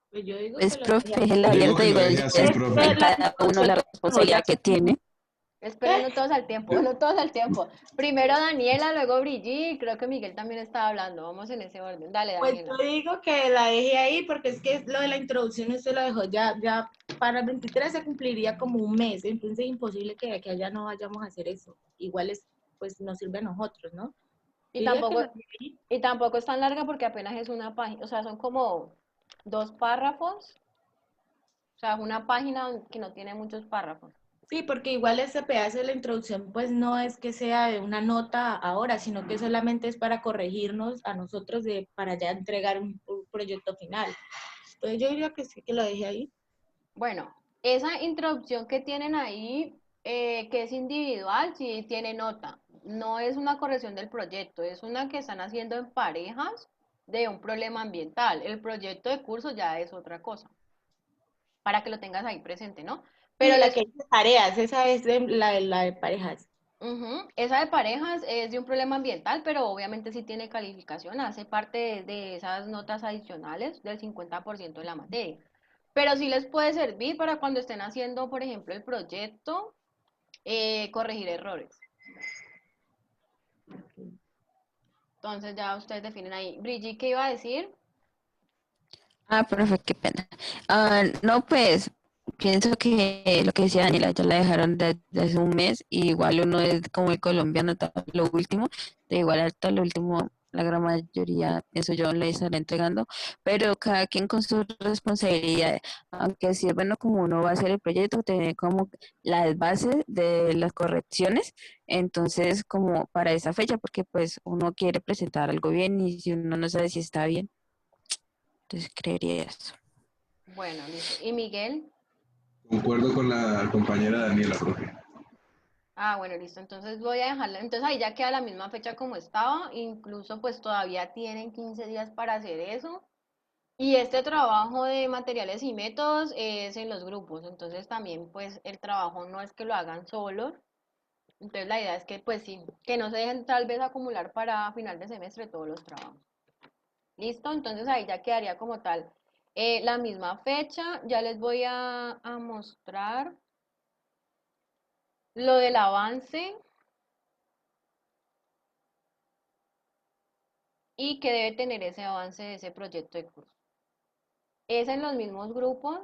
Pues yo digo que Pues, lo profe, deje así. el Yo digo abierto, que lo igual deje ya así, Es profe. que la cada uno la introducción se dejó responsabilidad ya que como, tiene. Esperen no todos al tiempo, no todos al tiempo. Primero Daniela, luego Brigitte, y creo que Miguel también estaba hablando. Vamos en ese orden. Dale, pues yo Daniela. digo que la deje ahí porque es que lo de la introducción usted lo dejó ya para el 23 se cumpliría como un mes, entonces es imposible que de aquí a allá no vayamos a hacer eso. Igual es, pues nos sirve a nosotros, ¿no? Y Yo diría que lo tampoco, deje ahí. y tampoco es tan larga porque apenas es una página, o sea, son como dos párrafos, o sea, es una página que no tiene muchos párrafos. Sí, porque igual ese pedazo de la introducción, pues no es que sea de una nota ahora, sino que solamente es para corregirnos a nosotros para ya entregar un proyecto final. Entonces yo diría que sí, que lo deje ahí. Bueno, esa introducción que tienen ahí, que es individual, sí tiene nota. No es una corrección del proyecto, es una que están haciendo en parejas de un problema ambiental. El proyecto de curso ya es otra cosa, para que lo tengas ahí presente, ¿no? Sí, Pero la les, que dice tareas, esa es la de parejas. esa de parejas es de un problema ambiental, pero obviamente sí tiene calificación, hace parte de esas notas adicionales del 50% de la materia. Pero sí les puede servir para cuando estén haciendo, por ejemplo, el proyecto, corregir errores. Entonces ya ustedes definen ahí. Brigitte, ¿qué iba a decir? Ah, profe, qué pena. No, pues, pienso que lo que decía Daniela, ya la dejaron desde hace un mes, y igual uno es como el colombiano, todo lo último, de igual hasta lo último, la gran mayoría, eso yo le estaré entregando, pero cada quien con su responsabilidad, aunque sí es bueno como uno va a hacer el proyecto, tener como las bases de las correcciones, entonces como para esa fecha, porque pues uno quiere presentar algo bien y si uno no sabe si está bien, entonces creería eso. Bueno, listo. ¿Y Miguel? Concuerdo con la compañera Daniela, profe. Ah, bueno, listo. Entonces voy a dejarla. Entonces ahí ya queda la misma fecha como estaba. Incluso pues todavía tienen 15 días para hacer eso. Y este trabajo de materiales y métodos es en los grupos. Entonces también pues el trabajo no es que lo hagan solos. Entonces la idea es que pues sí, que no se dejen tal vez acumular para final de semestre todos los trabajos. Listo, entonces ahí ya quedaría como tal la misma fecha. Ya les voy a mostrar lo del avance y que debe tener ese avance de ese proyecto de curso. Es en los mismos grupos,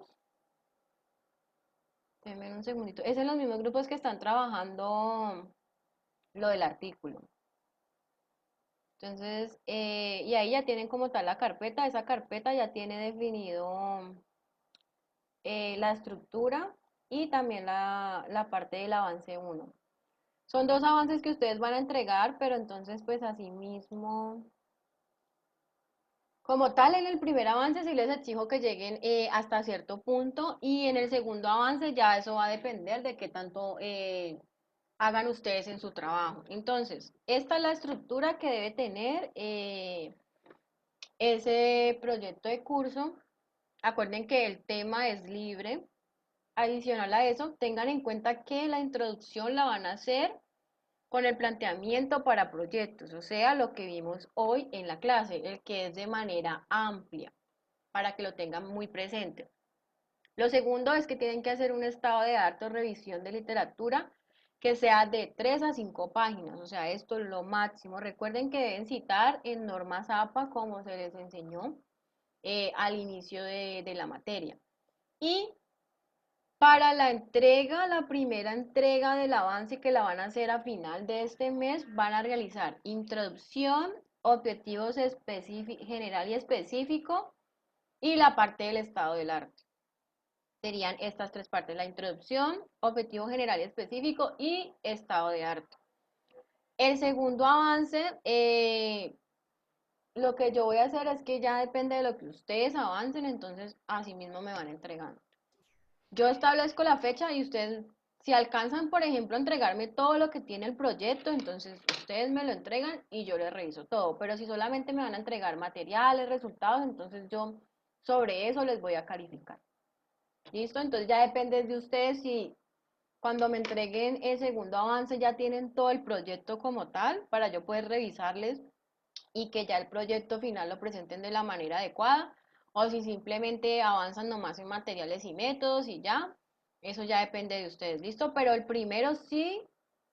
denme un segundito, es en los mismos grupos que están trabajando lo del artículo. Entonces, y ahí ya tienen como tal la carpeta, esa carpeta ya tiene definido la estructura y también la parte del avance uno. Son dos avances que ustedes van a entregar, pero entonces pues así mismo, como tal en el primer avance sí les exijo que lleguen hasta cierto punto y en el segundo avance ya eso va a depender de qué tanto hagan ustedes en su trabajo. Entonces, esta es la estructura que debe tener ese proyecto de curso. Acuerden que el tema es libre. Adicional a eso, tengan en cuenta que la introducción la van a hacer con el planteamiento para proyectos, o sea, lo que vimos hoy en la clase, el que es de manera amplia, para que lo tengan muy presente. Lo segundo es que tienen que hacer un estado de arte o revisión de literatura que sea de 3 a 5 páginas, o sea, esto es lo máximo. Recuerden que deben citar en normas APA como se les enseñó al inicio de la materia. Y para la entrega, la primera entrega del avance que la van a hacer a final de este mes, van a realizar introducción, objetivos general y específico y la parte del estado del arte. Serían estas tres partes: la introducción, objetivo general y específico y estado de arte. El segundo avance, lo que yo voy a hacer es que ya depende de lo que ustedes avancen, entonces así mismo me van entregando. Yo establezco la fecha y ustedes, si alcanzan, por ejemplo, a entregarme todo lo que tiene el proyecto, entonces ustedes me lo entregan y yo les reviso todo. Pero si solamente me van a entregar materiales, resultados, entonces yo sobre eso les voy a calificar. ¿Listo? Entonces ya depende de ustedes si cuando me entreguen el segundo avance ya tienen todo el proyecto como tal para yo poder revisarles y que ya el proyecto final lo presenten de la manera adecuada, o si simplemente avanzan nomás en materiales y métodos y ya, eso ya depende de ustedes, ¿listo? Pero el primero sí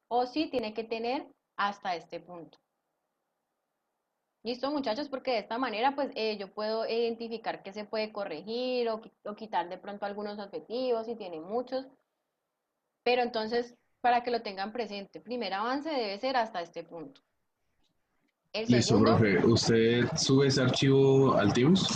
o sí tiene que tener hasta este punto. ¿Listo, muchachos? Porque de esta manera pues yo puedo identificar qué se puede corregir o quitar de pronto algunos objetivos si tienen muchos, pero entonces para que lo tengan presente, primer avance debe ser hasta este punto. El Listo, segundo profe. ¿Usted sube ese archivo al Teams?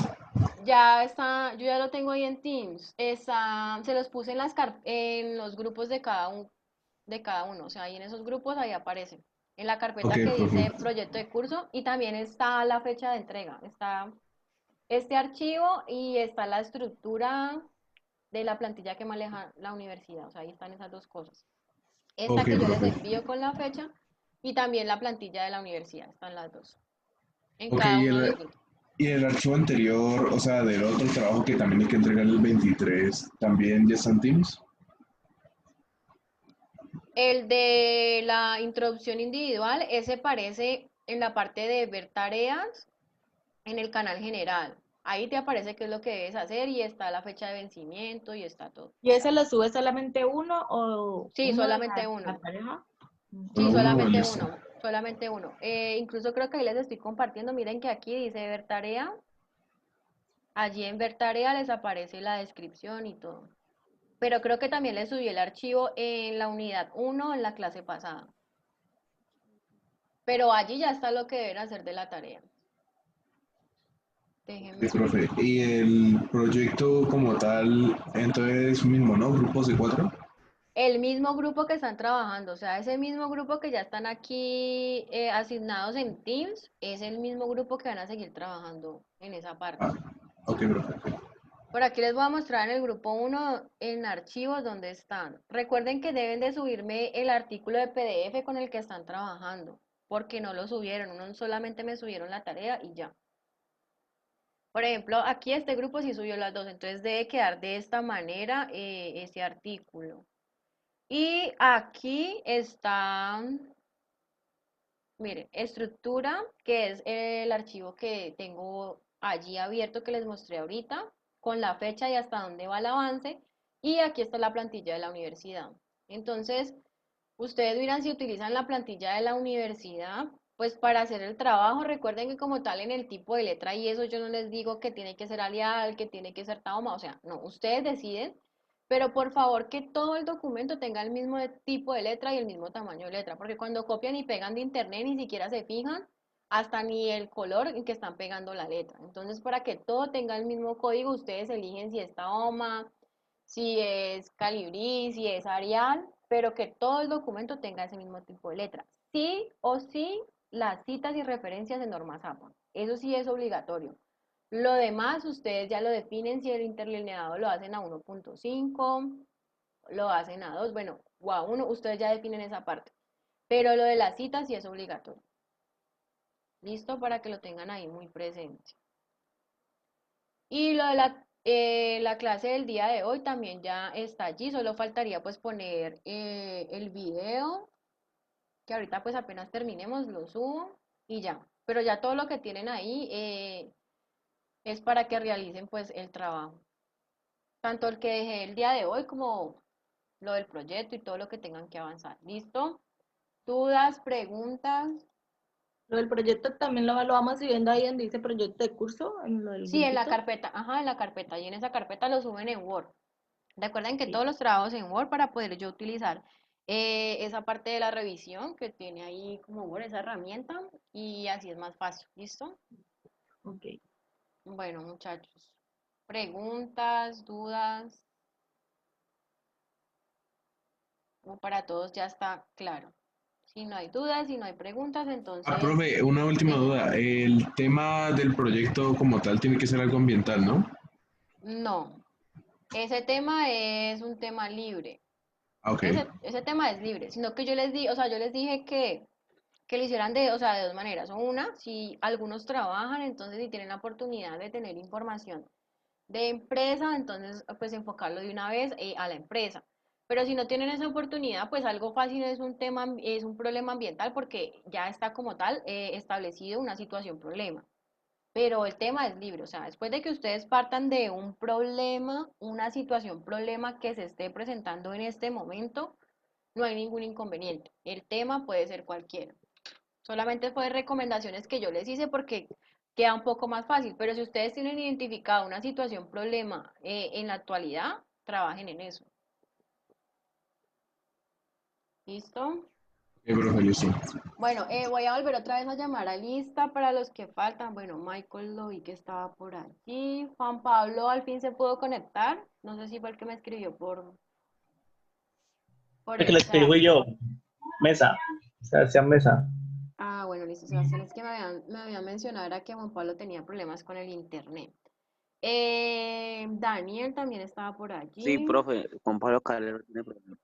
ya está, yo ya lo tengo ahí en Teams. Se los puse en los grupos de cada uno. O sea, ahí en esos grupos ahí aparece. En la Ok, carpeta que profe. dice proyecto de curso y también está la fecha de entrega. Está este archivo y está la estructura de la plantilla que maneja la universidad. O sea, ahí están esas dos cosas. Esta Ok, que yo les profe. envío con la fecha y también la plantilla de la universidad. Están las dos. En Ok, cada uno de los grupos. y el archivo anterior, o sea, del otro trabajo que también hay que entregar el 23, ¿también ya está en Teams? El de la introducción individual, ese aparece en la parte de ver tareas en el canal general. Ahí te aparece qué es lo que debes hacer y está la fecha de vencimiento y está todo. ¿Y ese lo sube solamente uno o Sí, uno de solamente la uno. pareja? Sí, Solo uno, solamente listo. uno. Solamente uno. Incluso creo que ahí les estoy compartiendo. Miren que aquí dice ver tarea. Allí en ver tarea les aparece la descripción y todo. Pero creo que también les subí el archivo en la unidad 1 en la clase pasada. Pero allí ya está lo que deben hacer de la tarea. Sí, Déjenme. profe. Y el proyecto como tal, entonces mismo, ¿no? Grupos de 4. El mismo grupo que están trabajando, o sea, ese mismo grupo que ya están aquí asignados en Teams, es el mismo grupo que van a seguir trabajando en esa parte. Ah, ok, profe. Por aquí les voy a mostrar en el grupo 1 en archivos donde están. Recuerden que deben de subirme el artículo de PDF con el que están trabajando, porque no lo subieron, uno solamente me subieron la tarea y ya. Por ejemplo, aquí este grupo sí subió las dos, entonces debe quedar de esta manera ese artículo. Y aquí está, miren, estructura, que es el archivo que tengo allí abierto que les mostré ahorita, con la fecha y hasta dónde va el avance. Y aquí está la plantilla de la universidad. Entonces, ustedes miran si utilizan la plantilla de la universidad, pues para hacer el trabajo, recuerden que como tal en el tipo de letra y eso yo no les digo que tiene que ser Arial, que tiene que ser Tahoma, o sea, no, ustedes deciden, pero por favor que todo el documento tenga el mismo tipo de letra y el mismo tamaño de letra, porque cuando copian y pegan de internet ni siquiera se fijan hasta ni el color en que están pegando la letra. Entonces, para que todo tenga el mismo código, ustedes eligen si es Tahoma, si es Calibri, si es Arial, pero que todo el documento tenga ese mismo tipo de letra. Sí o sí, las citas y referencias de normas APA. Eso sí es obligatorio. Lo demás, ustedes ya lo definen si el interlineado lo hacen a 1.5, lo hacen a 2, bueno, o a 1, ustedes ya definen esa parte. Pero lo de las citas sí es obligatorio. Listo, para que lo tengan ahí muy presente. Y lo de la clase del día de hoy también ya está allí, solo faltaría pues poner el video, que ahorita pues apenas terminemos lo subo y ya. Pero ya todo lo que tienen ahí es para que realicen pues el trabajo. Tanto el que dejé el día de hoy como lo del proyecto y todo lo que tengan que avanzar. ¿Listo? ¿Dudas, preguntas? Lo del proyecto también lo vamos subiendo ahí donde dice proyecto de curso, en lo del Sí, en la grupito. carpeta, ajá, en la carpeta, y en esa carpeta lo suben en Word. Recuerden que Sí. todos los trabajos en Word para poder yo utilizar esa parte de la revisión que tiene ahí como Word, esa herramienta, y así es más fácil. ¿Listo? Ok. Bueno, muchachos, preguntas, dudas, o para todos ya está claro. Si no hay dudas, si no hay preguntas, entonces Profe, una última duda. El tema del proyecto como tal tiene que ser algo ambiental, ¿no? no. Ese tema es un tema libre. Ah, ok. Ese tema es libre, sino que yo les di, o sea, yo les dije que lo hicieran de, o sea, de dos maneras. O una, si algunos trabajan, entonces si tienen la oportunidad de tener información de empresa, entonces pues enfocarlo de una vez a la empresa. Pero si no tienen esa oportunidad, pues algo fácil es un tema, es un problema ambiental porque ya está como tal establecido una situación problema. Pero el tema es libre, o sea, después de que ustedes partan de un problema, una situación problema que se esté presentando en este momento, no hay ningún inconveniente. El tema puede ser cualquiera. Solamente fue recomendaciones que yo les hice porque queda un poco más fácil, pero si ustedes tienen identificado una situación problema en la actualidad, trabajen en eso. ¿Listo? Profe, listo. Bueno, voy a volver otra vez a llamar a lista para los que faltan. Bueno, Michael lo vi que estaba por allí. Juan Pablo al fin se pudo conectar. No sé si fue el que me escribió por El que el le chat. escribo yo, Mesa, Sebastián Mesa. Ah, bueno, listo, Sebastián. Es que me habían mencionado era que Juan Pablo tenía problemas con el internet. Daniel también estaba por Sí, allí. profe, Juan Pablo Calero tiene problemas.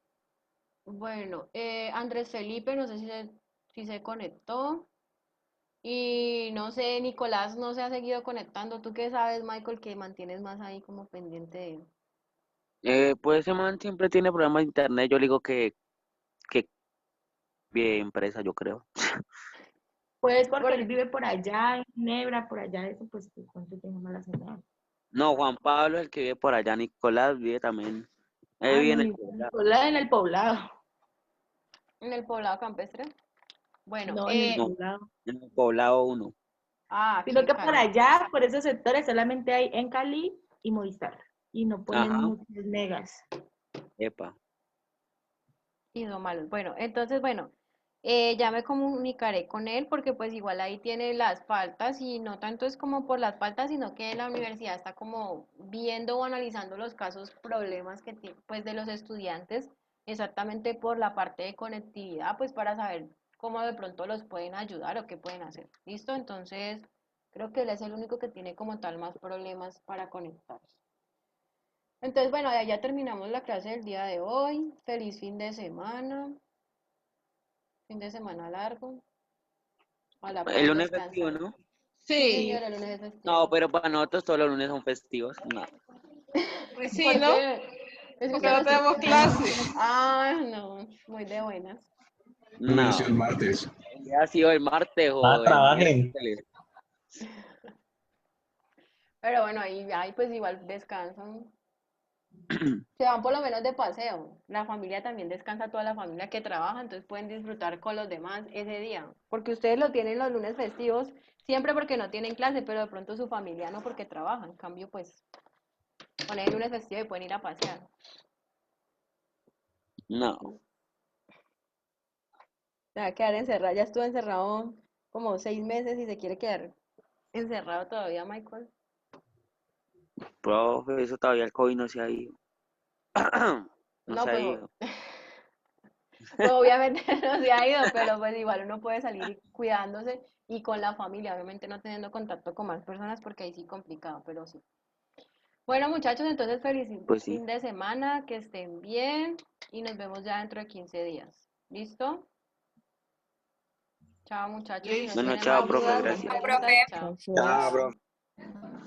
Bueno, Andrés Felipe, no sé si se conectó. Y no sé, Nicolás no se ha seguido conectando. ¿Tú qué sabes, Michael, que mantienes más ahí como pendiente de él? Pues ese man siempre tiene problemas de internet. Yo le digo que bien empresa, yo creo. Pues porque él Por- vive por allá, en Ginebra, por allá, eso, pues, que cuánto tiene mala señal. No, Juan Pablo, el que vive por allá, Nicolás vive también. Él Ah, vive no, en el Nicolás poblado. en el poblado. en el poblado campestre. Bueno, No, en el No, poblado. en el poblado 1. aquí Sino en que por Cali. allá, por esos sectores, solamente hay en Cali y Movistar. Y no ponen Ajá, muchos megas. epa. Y no malos. Bueno, entonces, bueno, ya me comunicaré con él porque pues igual ahí tiene las faltas y no tanto es como por las faltas, sino que la universidad está como viendo o analizando los casos, problemas que tiene pues de los estudiantes exactamente por la parte de conectividad, pues para saber cómo de pronto los pueden ayudar o qué pueden hacer. ¿Listo? Entonces, creo que él es el único que tiene como tal más problemas para conectarse. Entonces, bueno, ya terminamos la clase del día de hoy. Feliz fin de semana. Fin de semana largo. Ojalá El puedan lunes festivo, descansar. ¿no? Sí, señor, Sí, el lunes es No, festivo. pero para nosotros todos los lunes son festivos. No, pues sí, ¿Por ¿no? qué? Es que Porque usted no tenemos clase. Ah, no, muy de buenas. Hubiera sido no. el martes. Ha sido el martes Ah, o el trabajen. miércoles. Pero bueno, ahí pues igual descansan. Se van por lo menos de paseo. La familia también descansa, toda la familia que trabaja, entonces pueden disfrutar con los demás ese día. Porque ustedes lo tienen los lunes festivos, siempre porque no tienen clase, pero de pronto su familia no porque trabajan. En cambio, pues, ponen el lunes festivo y pueden ir a pasear. No. Se va a quedar encerrado. Ya estuvo encerrado como 6 meses y se quiere quedar encerrado todavía, Michael. Profe, eso todavía el COVID no se ha ido. No No, se ha pues, ido. pues obviamente no se ha ido, pero pues igual uno puede salir cuidándose y con la familia, obviamente no teniendo contacto con más personas porque ahí sí complicado, pero sí. Bueno, muchachos, entonces feliz Pues sí. fin de semana, que estén bien y nos vemos ya dentro de 15 días. ¿Listo? Chao, muchos. Si no Listo. Bueno, tienen chao, más Chao, profe, dudas ni profe. gracias. preguntas, chao. Gracias. Chao.